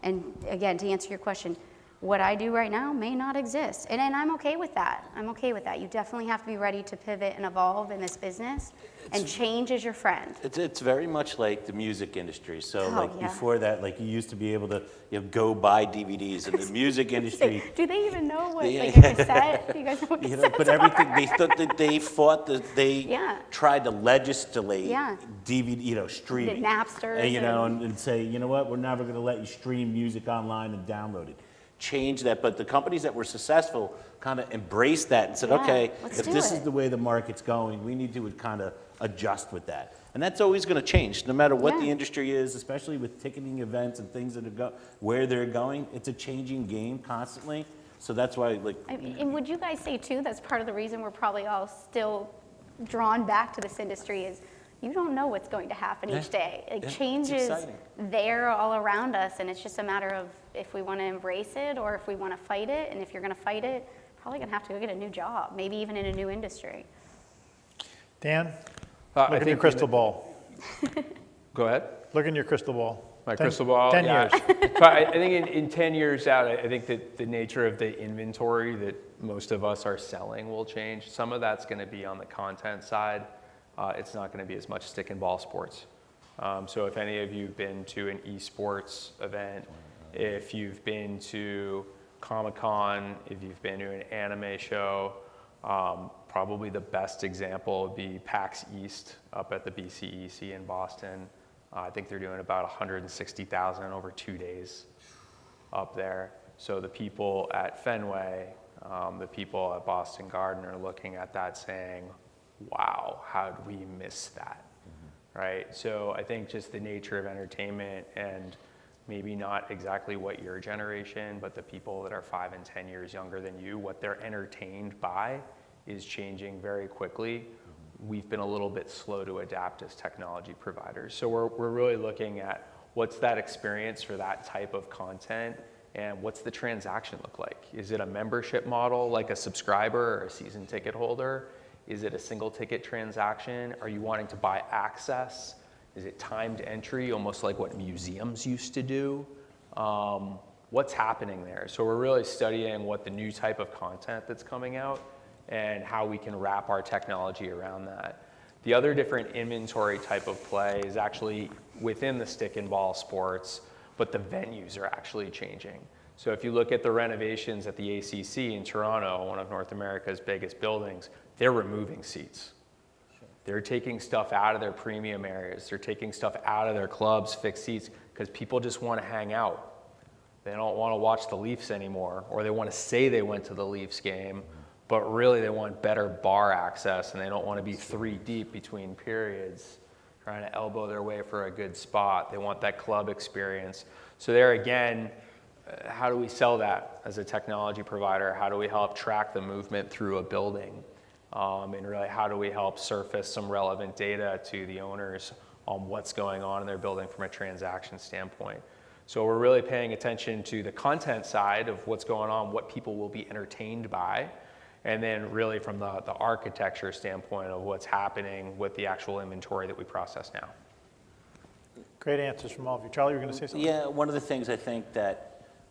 And again, to answer your question, what I do right now may not exist. And I'm okay with that. I'm okay with that. You definitely have to be ready to pivot and evolve in this business, and change is your friend. It's very much like the music industry. So like yeah. before that, like you used to be able to go buy DVDs in the music industry. Do they even know what, Yeah. like a cassette? Do you guys know what cassettes But everything they thought that they fought that they Yeah. tried to legislate Yeah. DVD, streaming. The Napsters And, and say, you know what, we're never going to let you stream music online and download it. Change that, but the companies that were successful kind of embraced that and said, Yeah, okay, let's if do this it. is the way the market's going, we need to kind of adjust with that. And that's always going to change, no matter what the Yeah. industry is, especially with ticketing events and things that are where they're going. It's a changing game constantly. So that's why, like, And would you guys say too, that's part of the reason we're probably all still drawn back to this industry is you don't know what's going to happen each day. Like Yeah, change it's is exciting. there all around us, and it's just a matter of if we want to embrace it or if we want to fight it. And if you're going to fight it, probably going to have to go get a new job, maybe even in a new industry. Dan, I look in your think crystal ball. Go ahead. Look in your crystal ball. My crystal ball? 10 yeah. years. But I think in 10 years out, I think that the nature of the inventory that most of us are selling will change. Some of that's going to be on the content side. It's not going to be as much stick and ball sports. So if any of you have been to an esports event, if you've been to Comic-Con, if you've been to an anime show, probably the best example would be PAX East up at the BCEC in Boston. I think they're doing about 160,000 over 2 days up there. So the people at Fenway, the people at Boston Garden are looking at that saying, wow, how did we miss that, right? So I think just the nature of entertainment and maybe not exactly what your generation, but the people that are 5 and 10 years younger than you, what they're entertained by is changing very quickly. We've been a little bit slow to adapt as technology providers. So we're really looking at what's that experience for that type of content and what's the transaction look like? Is it a membership model like a subscriber or a season ticket holder? Is it a single ticket transaction? Are you wanting to buy access? Is it timed entry, almost like what museums used to do? What's happening there? So we're really studying what the new type of content that's coming out and how we can wrap our technology around that. The other different inventory type of play is actually within the stick and ball sports, but the venues are actually changing. So if you look at the renovations at the ACC in Toronto, one of North America's biggest buildings, they're removing seats. They're taking stuff out of their premium areas. They're taking stuff out of their clubs, fixed seats, because people just want to hang out. They don't want to watch the Leafs anymore, or they want to say they went to the Leafs game, but really they want better bar access, and they don't want to be 3 deep between periods, trying to elbow their way for a good spot. They want that club experience. So there again, how do we sell that as a technology provider? How do we help track the movement through a building? And really, how do we help surface some relevant data to the owners on what's going on in their building from a transaction standpoint? So we're really paying attention to the content side of what's going on, what people will be entertained by, and then really from the architecture standpoint of what's happening with the actual inventory that we process now. Great answers from all of you. Charlie, you were going to say something? yeah, one of the things I think that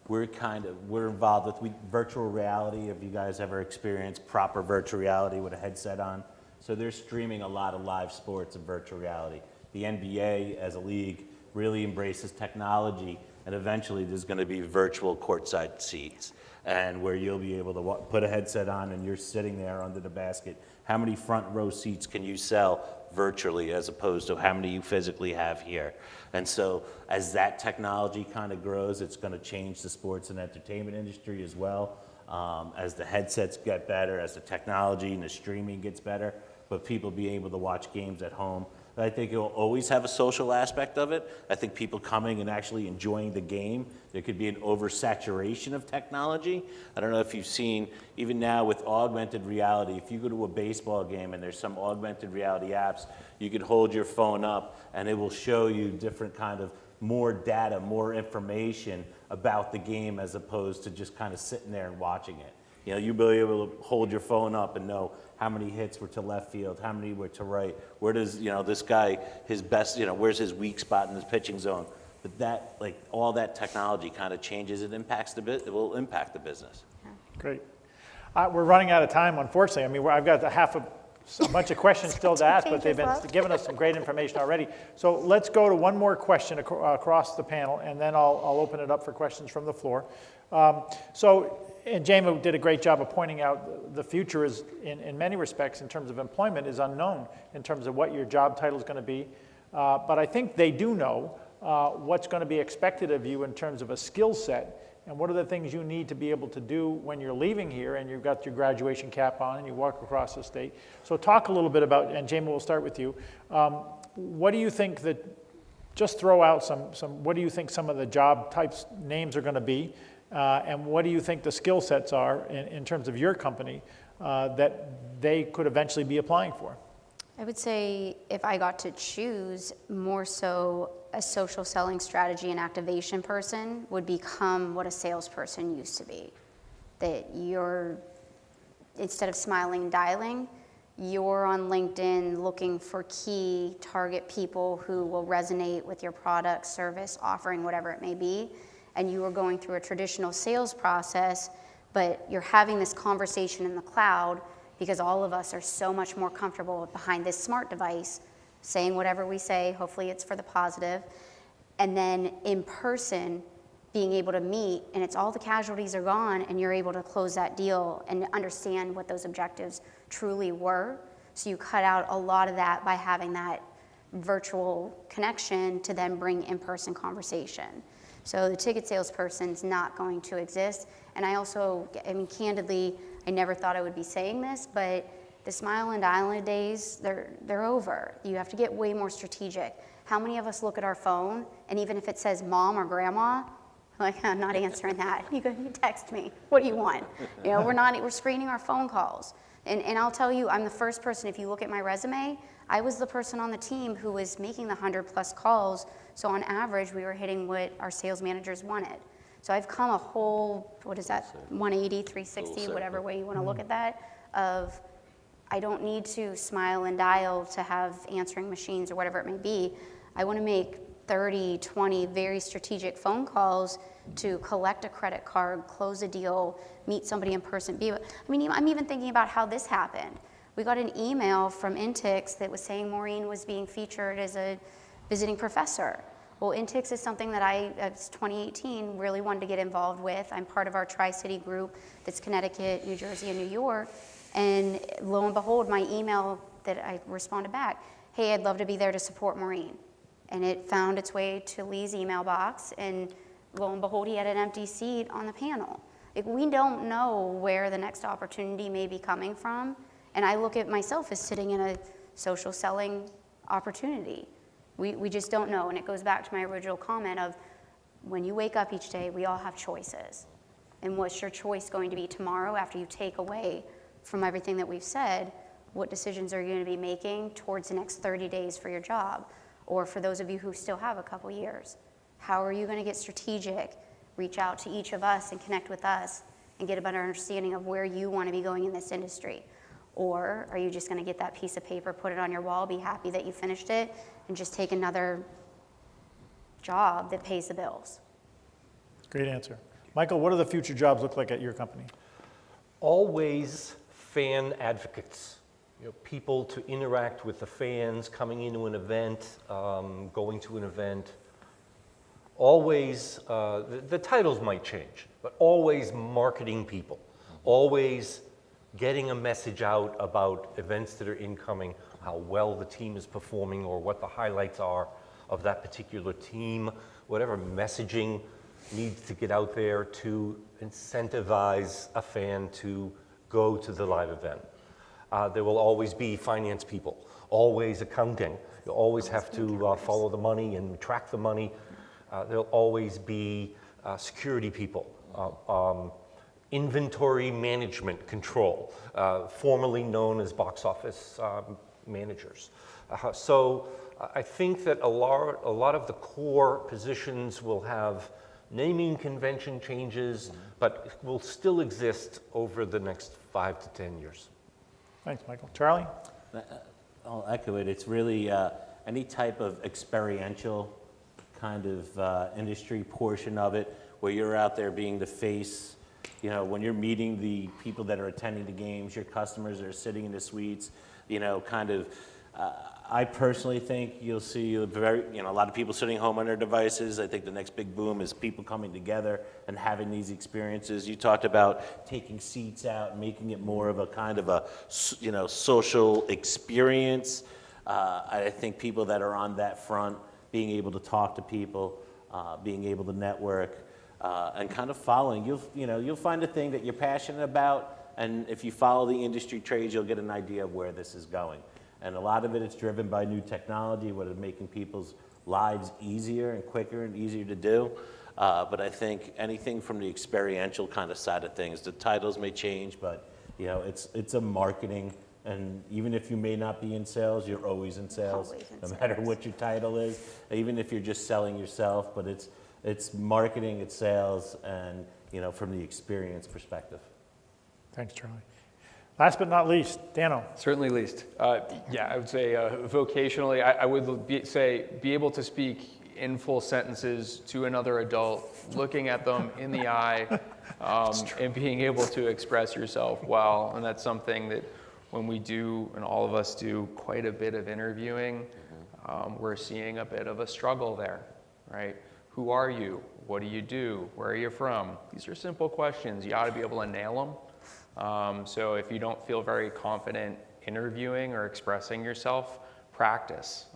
we're involved with virtual reality. Have you guys ever experienced proper virtual reality with a headset on? So they're streaming a lot of live sports in virtual reality. The NBA as a league really embraces technology, and eventually there's going to be virtual courtside seats, and where you'll be able to put a headset on and you're sitting there under the basket. How many front row seats can you sell virtually as opposed to how many you physically have here? And so as that technology kind of grows, it's going to change the sports and entertainment industry as well. As the headsets get better, as the technology and the streaming gets better, but people be able to watch games at home. I think it'll always have a social aspect of it. I think people coming and actually enjoying the game, there could be an oversaturation of technology. I don't know if you've seen, even now with augmented reality, if you go to a baseball game and there's some augmented reality apps, you could hold your phone up and it will show you different kind of more data, more information about the game as opposed to just kind of sitting there and watching it. You know, you'll be able to hold your phone up and know how many hits were to left field, how many were to right, where does, you know, this guy, his best, you know, where's his weak spot in his pitching zone. But that, like, all that technology kind of changes, it impacts it will impact the business. Great. We're running out of time, unfortunately. I mean, I've got a bunch of questions still to ask, but they've been giving us some great information already. So let's go to one more question across the panel, and then I'll open it up for questions from the floor. And Jamie did a great job of pointing out the future is, in many respects, in terms of employment, is unknown in terms of what your job title is going to be. But I think they do know what's going to be expected of you in terms of a skill set, and what are the things you need to be able to do when you're leaving here and you've got your graduation cap on and you walk across the state. So talk a little bit about, and Jamie, we'll start with you. What do you think that, just throw out what do you think some of the job types names are going to be? And what do you think the skill sets are in terms of your company that they could eventually be applying for? I would say if I got to choose, more so a social selling strategy and activation person would become what a salesperson used to be. That you're, instead of smiling and dialing, you're on LinkedIn looking for key target people who will resonate with your product, service, offering, whatever it may be. And you are going through a traditional sales process, but you're having this conversation in the cloud because all of us are so much more comfortable behind this smart device, saying whatever we say, hopefully it's for the positive, and then in person, being able to meet, and it's all the casualties are gone, and you're able to close that deal and understand what those objectives truly were. So you cut out a lot of that by having that virtual connection to then bring in-person conversation. So the ticket salesperson's not going to exist. And I also, I mean, candidly, I never thought I would be saying this, but the smile and dial days, they're over. You have to get way more strategic. How many of us look at our phone, and even if it says mom or grandma, like, I'm not answering that. You text me. What do you want? You know, we're screening our phone calls. And I'll tell you, I'm the first person, if you look at my resume, I was the person on the team who was making the 100+ calls. So on average, we were hitting what our sales managers wanted. So I've come a whole, 180, 360, whatever way you want to look at that, of I don't need to smile and dial to have answering machines or whatever it may be. I want to make 30, 20 very strategic phone calls to collect a credit card, close a deal, meet somebody in person. I'm even thinking about how this happened. We got an email from Intix that was saying Maureen was being featured as a visiting professor. Well, Intix is something that it's 2018, really wanted to get involved with. I'm part of our Tri-City group that's Connecticut, New Jersey, and New York. And lo and behold, my email that I responded back, hey, I'd love to be there to support Maureen. And it found its way to Lee's email box, and lo and behold, he had an empty seat on the panel. Like, we don't know where the next opportunity may be coming from, and I look at myself as sitting in a social selling opportunity. We just don't know, and it goes back to my original comment of when you wake up each day, we all have choices. And what's your choice going to be tomorrow after you take away from everything that we've said? What decisions are you going to be making towards the next 30 days for your job? Or for those of you who still have a couple years, how are you going to get strategic, reach out to each of us and connect with us and get a better understanding of where you want to be going in this industry? Or are you just going to get that piece of paper, put it on your wall, be happy that you finished it, and just take another job that pays the bills? Great answer. Michael, what do the future jobs look like at your company? Always fan advocates. You know, people to interact with the fans, coming into an event, going to an event. Always, the titles might change, but always marketing people. Always getting a message out about events that are incoming, how well the team is performing, or what the highlights are of that particular team. Whatever messaging needs to get out there to incentivize a fan to go to the live event. There will always be finance people, always accounting. You'll always have to follow the money and track the money. There'll always be security people, inventory management control, formerly known as box office managers. So I think that a lot of the core positions will have naming convention changes, but will still exist over the next 5 to 10 years. Thanks, Michael. Charlie? I'll echo it. It's really any type of experiential kind of industry portion of it, where you're out there being the face. You know, when you're meeting the people that are attending the games, your customers that are sitting in the suites, you know, kind of, I personally think you'll see a lot of people sitting home on their devices. I think the next big boom is people coming together and having these experiences. You talked about taking seats out and making it more of a kind of a, you know, social experience. I think people that are on that front, being able to talk to people, being able to network, and kind of following. You'll find a thing that you're passionate about, and if you follow the industry trades, you'll get an idea of where this is going. And a lot of it is driven by new technology, what is making people's lives easier and quicker and easier to do. But I think anything from the experiential kind of side of things, the titles may change, but it's a marketing. And even if you may not be in sales, you're always in sales, Always in no matter sales. what your title is. Even if you're just selling yourself, but it's marketing, it's sales, and from the experience perspective. Thanks, Charlie. Last but not least, Dano. Certainly least. Yeah, I would say vocationally, I would be able to speak in full sentences to another adult, looking at them in the eye, and being able to express yourself well. And that's something that when we do, and all of us do, quite a bit of interviewing, we're seeing a bit of a struggle there, right? Who are you? What do you do? Where are you from? These are simple questions. You ought to be able to nail them. So if you don't feel very confident interviewing or expressing yourself, practice.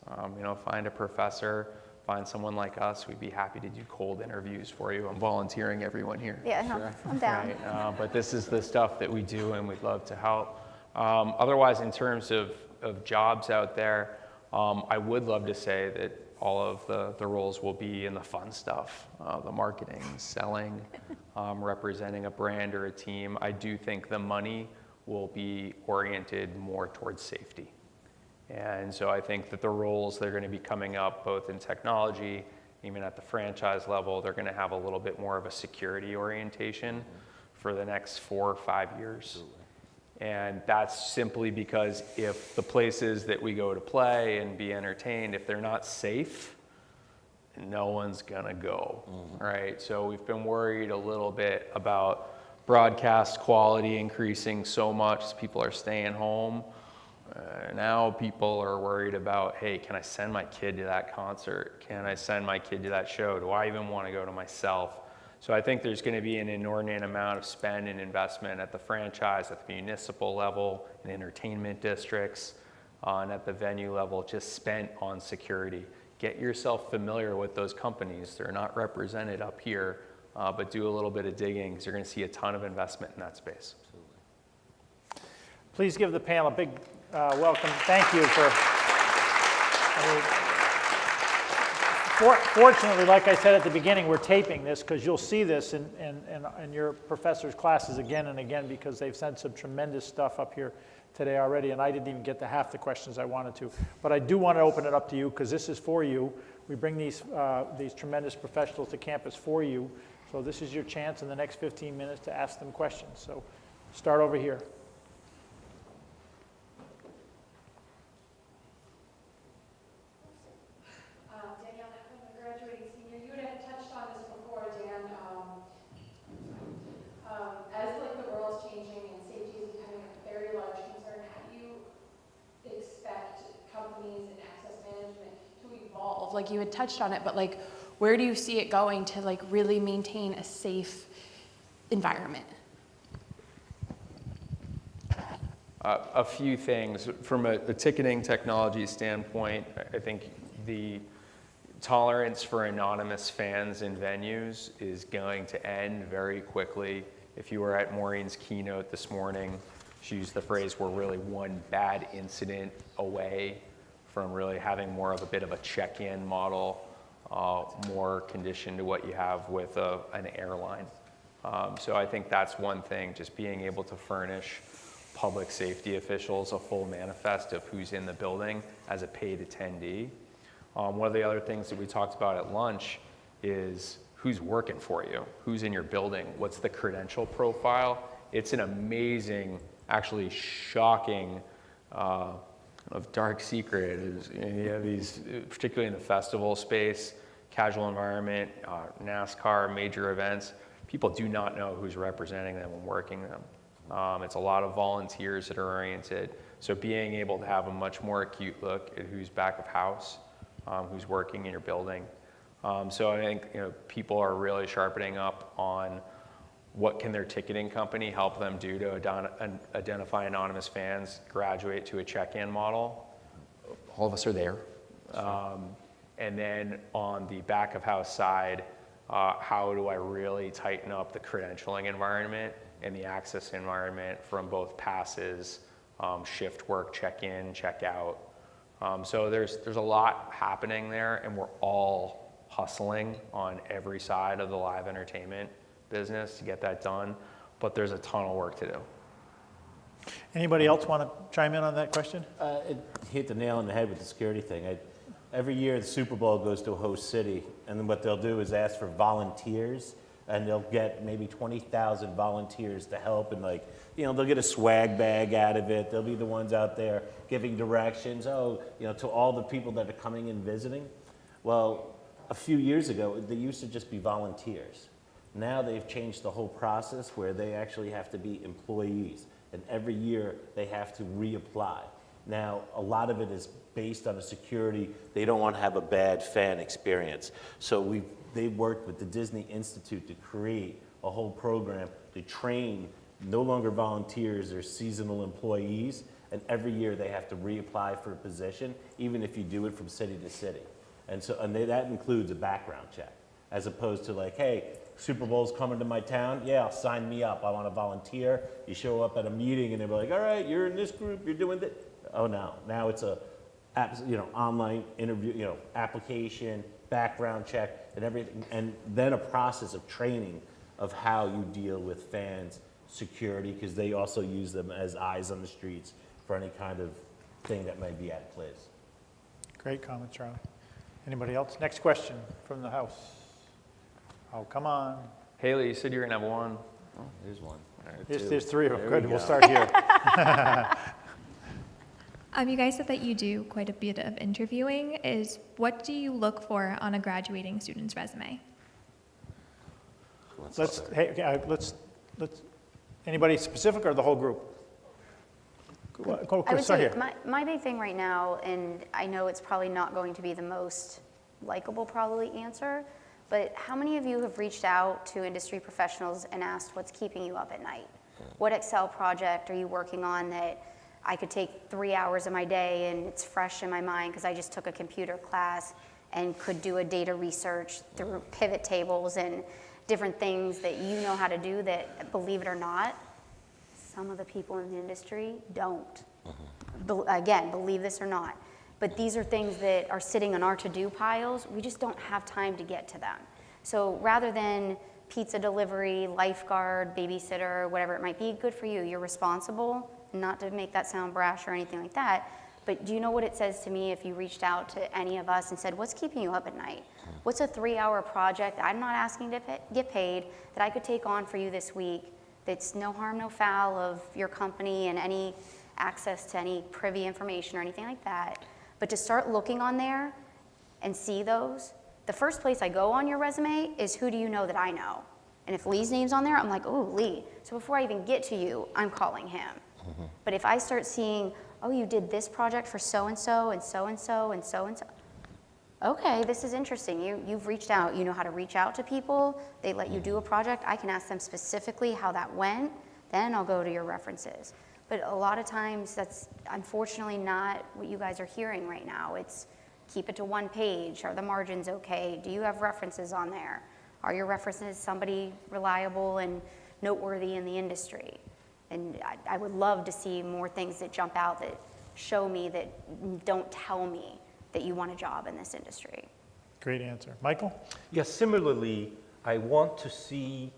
Find a professor, find someone like us. We'd be happy to do cold interviews for you. I'm volunteering everyone here. Yeah, no, I'm down. Right? But this is the stuff that we do, and we'd love to help. Otherwise, in terms of jobs out there, I would love to say that all of the roles will be in the fun stuff, the marketing, selling, representing a brand or a team. I do think the money will be oriented more towards safety. And so I think that the roles that are going to be coming up, both in technology, even at the franchise level, they're going to have a little bit more of a security orientation for the next 4 or 5 years. And that's simply because if the places that we go to play and be entertained, if they're not safe, no one's gonna go, right? So we've been worried a little bit about broadcast quality increasing so much, people are staying home. Now people are worried about, hey, can I send my kid to that concert? Can I send my kid to that show? Do I even want to go to myself? So I think there's going to be an inordinate amount of spend and investment at the franchise, at the municipal level, in entertainment districts, and at the venue level, just spent on security. Get yourself familiar with those companies. They're not represented up here, but do a little bit of digging because you're going to see a ton of investment in that space. Please give the panel a big welcome. Thank you for. Fortunately, like I said at the beginning, we're taping this because you'll see this in your professors' classes again and again because they've sent some tremendous stuff up here today already, and I didn't even get to half the questions I wanted to. But I do want to open it up to you because this is for you. We bring these tremendous professionals to campus for you. So this is your chance in the next 15 minutes to ask them questions. So start over here. Like you had touched on it, but like where do you see it going to like really maintain a safe environment? A few things. From a ticketing technology standpoint, I think the tolerance for anonymous fans in venues is going to end very quickly. If you were at Maureen's keynote this morning, she used the phrase, we're really one bad incident away from really having more of a bit of a check-in model, more conditioned to what you have with an airline. So I think that's one thing, just being able to furnish public safety officials a full manifest of who's in the building as a paid attendee. One of the other things that we talked about at lunch is who's working for you, who's in your building, what's the credential profile. It's an amazing, actually shocking, of dark secret is you have these, particularly in the festival space, casual environment, NASCAR, major events, people do not know who's representing them and working them. It's a lot of volunteers that are oriented. So being able to have a much more acute look at who's back of house, who's working in your building. So I think people are really sharpening up on what can their ticketing company help them do to identify anonymous fans, graduate to a check-in model. All of us are there. And then on the back of house side, how do I really tighten up the credentialing environment and the access environment from both passes, shift work, check in, check out. So there's a lot happening there, and we're all hustling on every side of the live entertainment business to get that done, but there's a ton of work to do. Anybody else want to chime in on that question? It hit the nail on the head with the security thing. Every year, the Super Bowl goes to a host city, and then what they'll do is ask for volunteers, and they'll get maybe 20,000 volunteers to help, and like, you know, they'll get a swag bag out of it. They'll be the ones out there giving directions, to all the people that are coming and visiting. Well, a few years ago, they used to just be volunteers. Now they've changed the whole process where they actually have to be employees, and every year they have to reapply. Now, a lot of it is based on the security. They don't want to have a bad fan experience. So they've worked with the Disney Institute to create a whole program to train no longer volunteers or seasonal employees, and every year they have to reapply for a position, even if you do it from city to city. That includes a background check, as opposed to like, hey, Super Bowl's coming to my town, yeah, sign me up, I want to volunteer. You show up at a meeting and they're like, all right, you're in this group, you're doing this. Oh no, now it's a online interview, application, background check, and everything, and then a process of training of how you deal with fans, security, because they also use them as eyes on the streets for any kind of thing that may be at place. Great comment, Charlie. Anybody else? Next question from the house. Oh, come on. Haley, you said you were gonna have one. Oh, there's one. There's three of them. There we Good, we'll go. start here. You guys said that you do quite a bit of interviewing. What do you look for on a graduating student's resume? Let's, anybody specific or the whole group? Go, I would Chris, start say here. my big thing right now, and I know it's probably not going to be the most likable probably answer, but how many of you have reached out to industry professionals and asked what's keeping you up at night? What Excel project are you working on that I could take 3 hours of my day and it's fresh in my mind because I just took a computer class and could do a data research through pivot tables and different things that you know how to do that, believe it or not, some of the people in the industry don't. Again, believe this or not. But these are things that are sitting on our to-do piles. We just don't have time to get to them. So rather than pizza delivery, lifeguard, babysitter, whatever it might be, good for you. You're responsible, not to make that sound brash or anything like that. But do you know what it says to me if you reached out to any of us and said, what's keeping you up at night? What's a 3-hour project that I'm not asking to get paid that I could take on for you this week that's no harm, no foul of your company and any access to any privy information or anything like that. But to start looking on there and see those, the first place I go on your resume is who do you know that I know? And if Lee's name's on there, I'm like, oh, Lee. So before I even get to you, I'm calling him. But if I start seeing, oh, you did this project for so-and-so and so-and-so and so-and-so. Okay, this is interesting. You've reached out. You know how to reach out to people. They let you do a project. I can ask them specifically how that went. Then I'll go to your references. But a lot of times that's unfortunately not what you guys are hearing right now. It's keep it to one page. Are the margins okay? Do you have references on there? Are your references somebody reliable and noteworthy in the industry? And I would love to see more things that jump out that show me that don't tell me that you want a job in this industry. Great answer. Michael? Yes, similarly, I want to see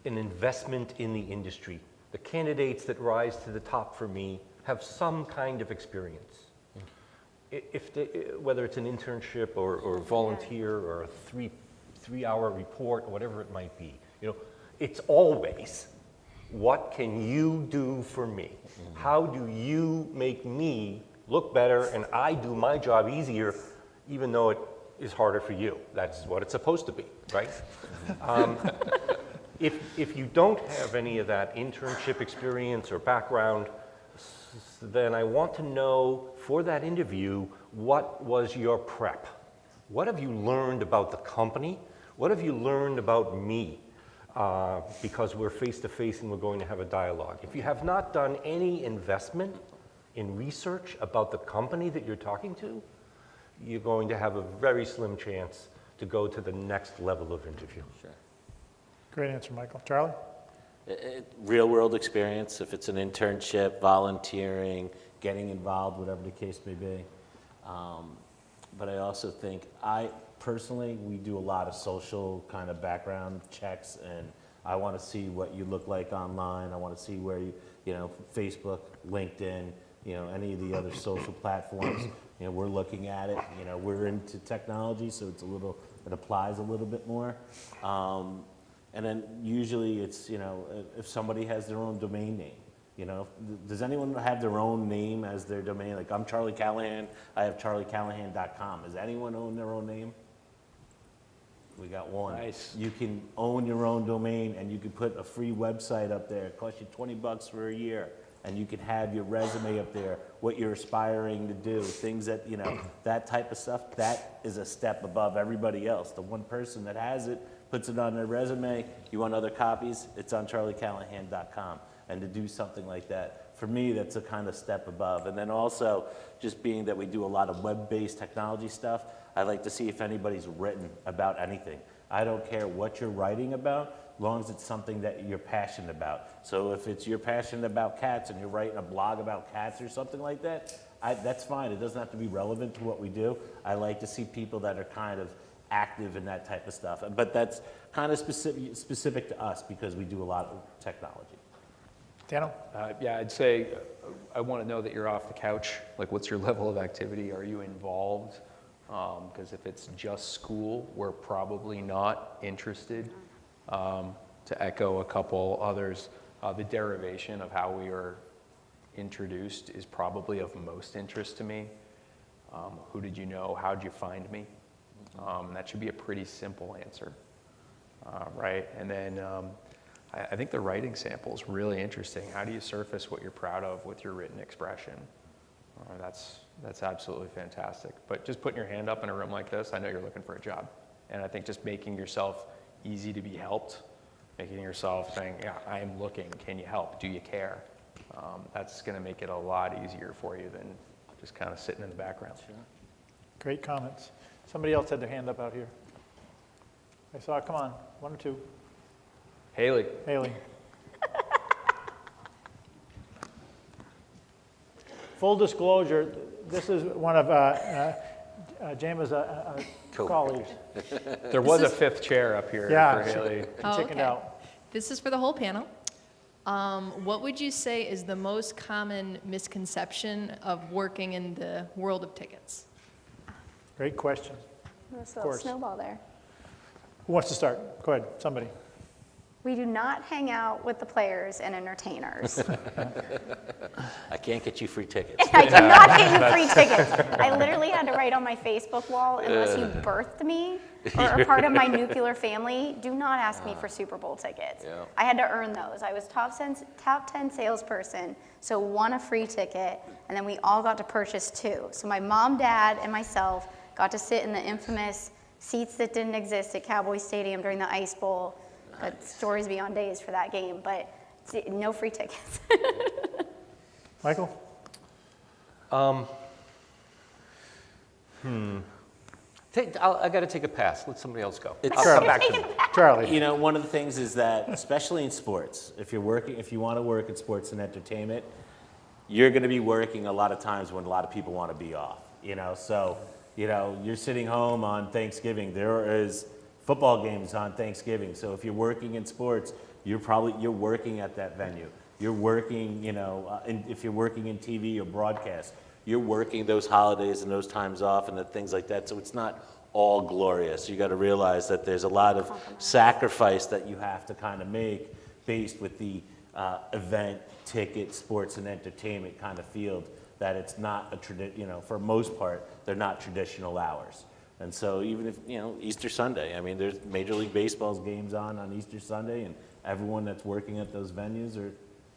an investment in the industry. The candidates that rise to the top for me have some kind of experience. Whether it's an internship or volunteer or a three-hour report, whatever it might be, it's always, what can you do for me? How do you make me look better and I do my job easier, even though it is harder for you? That's what it's supposed to be, right? If you don't have any of that internship experience or background, then I want to know for that interview, what was your prep? What have you learned about the company? What have you learned about me? Because we're face to face and we're going to have a dialogue. If you have not done any investment in research about the company that you're talking to, you're going to have a very slim chance to go to the next level of interview. Great answer, Michael. Charlie? real world experience, if it's an internship, volunteering, getting involved, whatever the case may be. But I also think, personally, we do a lot of social kind of background checks, and I want to see what you look like online. I want to see where Facebook, LinkedIn, any of the other social platforms. We're looking at it. We're into technology, so it applies a little bit more. And then usually it's, if somebody has their own domain name, does anyone have their own name as their domain? Like, I'm Charlie Callahan, I have charliecallahan.com. Does anyone own their own name? We got one. Nice. You can own your own domain, and you can put a free website up there. It costs you $20 for a year. And you can have your resume up there, what you're aspiring to do, things that, that type of stuff. That is a step above everybody else. The one person that has it, puts it on their resume. You want other copies? It's on charliecallahan.com. And to do something like that, for me, that's a kind of step above. And then also, just being that we do a lot of web-based technology stuff, I like to see if anybody's written about anything. I don't care what you're writing about, as long as it's something that you're passionate about. So if you're passionate about cats and you're writing a blog about cats or something like that, that's fine. It doesn't have to be relevant to what we do. I like to see people that are kind of active in that type of stuff. But that's kind of specific to us because we do a lot of technology. Daniel? Yeah, I'd say I want to know that you're off the couch. Like, what's your level of activity? Are you involved? Because if it's just school, we're probably not interested. To echo a couple others, the derivation of how we are introduced is probably of most interest to me. Who did you know? How did you find me? That should be a pretty simple answer, right? And then I think the writing sample is really interesting. How do you surface what you're proud of with your written expression? That's absolutely fantastic. But just putting your hand up in a room like this, I know you're looking for a job. And I think just making yourself easy to be helped, making yourself saying, yeah, I am looking, can you help, do you care? That's gonna make it a lot easier for you than just kind of sitting in the background. Sure. Great comments. Somebody else had their hand up out here. I saw it, come on, one or two. Haley. Haley. Full disclosure, this is one of Jama's colleagues. There was a fifth chair up here Yeah, for Haley. she chickened okay. out. This is for the whole panel. What would you say is the most common misconception of working in the world of tickets? Great question. There's a Of little course. snowball there. Who wants to start? Go ahead, somebody. We do not hang out with the players and entertainers. I can't get you free tickets. I cannot get you free tickets. I literally had to write on my Facebook wall, unless you birthed me or are part of my nuclear family, do not ask me for Super Bowl tickets. Yeah. I had to earn those. I was top 10 salesperson, so won a free ticket, and then we all got to purchase 2. So my mom, dad, and myself got to sit in the infamous seats that didn't exist at Cowboy Stadium during the Ice Bowl. Got stories beyond days for that game, but no free tickets. Michael? I got to take a pass. Let somebody else go. I'll come back to me. Charlie? One of the things is that, especially in sports, if you want to work in sports and entertainment, you're going to be working a lot of times when a lot of people want to be off. So you're sitting home on Thanksgiving. There is football games on Thanksgiving. So if you're working in sports, you're working at that venue. You're working, if you're working in TV or broadcast, you're working those holidays and those times off and the things like that. So it's not all glorious. You got to realize that there's a lot of sacrifice that you have to kind of make based with the event, ticket, sports, and entertainment kind of field. That it's not for most part, they're not traditional hours. And so even if, Easter Sunday, there's Major League Baseball's games on Easter Sunday, and everyone that's working at those venues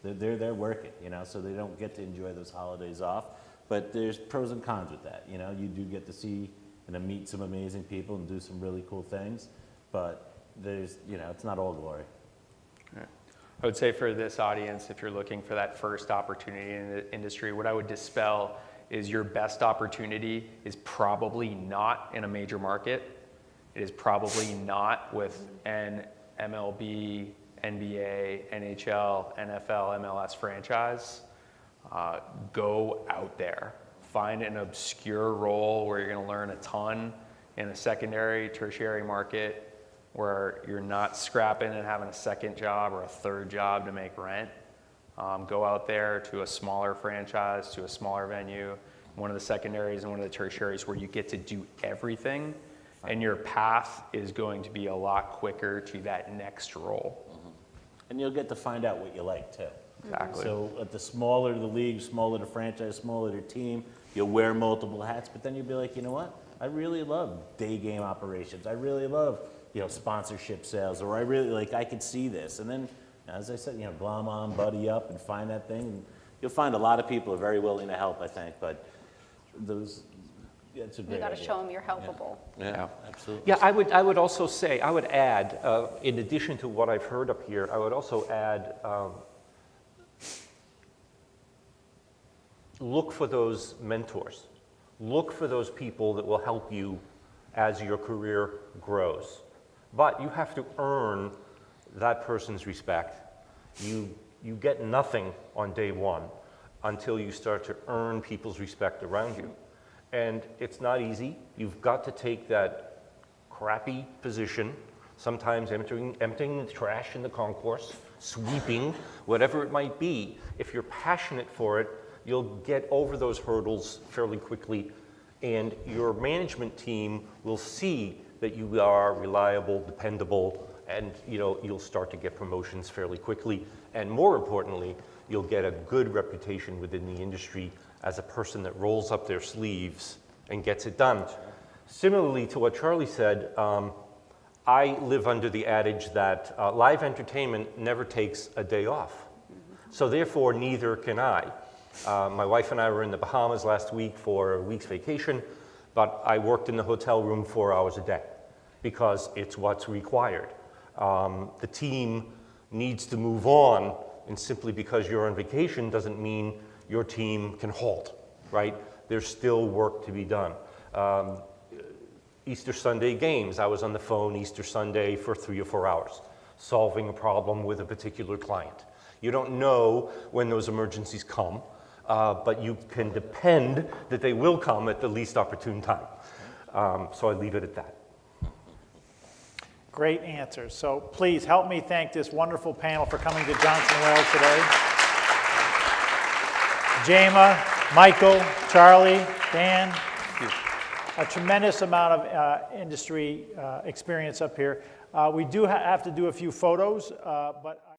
they're there working, so they don't get to enjoy those holidays off. But there's pros and cons with that. You do get to see and meet some amazing people and do some really cool things, but there's, it's not all glory. I would say for this audience, if you're looking for that first opportunity in the industry, what I would dispel is your best opportunity is probably not in a major market. It is probably not with an MLB NBA, NHL, NFL, MLS franchise, go out there. Find an obscure role where you're going to learn a ton in a secondary, tertiary market where you're not scrapping and having a second job or a third job to make rent. Go out there to a smaller franchise, to a smaller venue, one of the secondaries and one of the tertiaries where you get to do everything, and your path is going to be a lot quicker to that next role. And you'll get to find out what you like too. Exactly. So at the smaller the league, smaller the franchise, smaller the team, you'll wear multiple hats, but then you'll be like, you know what? I really love day game operations. I really love, sponsorship sales, or I really I could see this. And then, as I said, glom on, buddy up, and find that thing. And you'll find a lot of people are very willing to help, I think, but it's a great You got to idea. show them you're helpable. Yeah, absolutely. Yeah, I would also say, I would add, in addition to what I've heard up here, I would also add, look for those mentors. Look for those people that will help you as your career grows. But you have to earn that person's respect. You get nothing on day one until you start to earn people's respect around you. And it's not easy. You've got to take that crappy position, sometimes emptying the trash in the concourse, sweeping, whatever it might be. If you're passionate for it, you'll get over those hurdles fairly quickly, and your management team will see that you are reliable, dependable, and you'll start to get promotions fairly quickly. And more importantly, you'll get a good reputation within the industry as a person that rolls up their sleeves and gets it done. Similarly to what Charlie said, I live under the adage that live entertainment never takes a day off. So therefore, neither can I. My wife and I were in the Bahamas last week for a week's vacation, but I worked in the hotel room 4 hours a day because it's what's required. The team needs to move on, and simply because you're on vacation doesn't mean your team can halt, right? There's still work to be done. Easter Sunday games, I was on the phone Easter Sunday for 3 or 4 hours, solving a problem with a particular client. You don't know when those emergencies come, but you can depend that they will come at the least opportune time. So I leave it at that. Great answers. So please help me thank this wonderful panel for coming to Johnson Wales today. Jema, Michael, Charlie, Dan, a tremendous amount of industry experience up here. We do have to do a few photos, but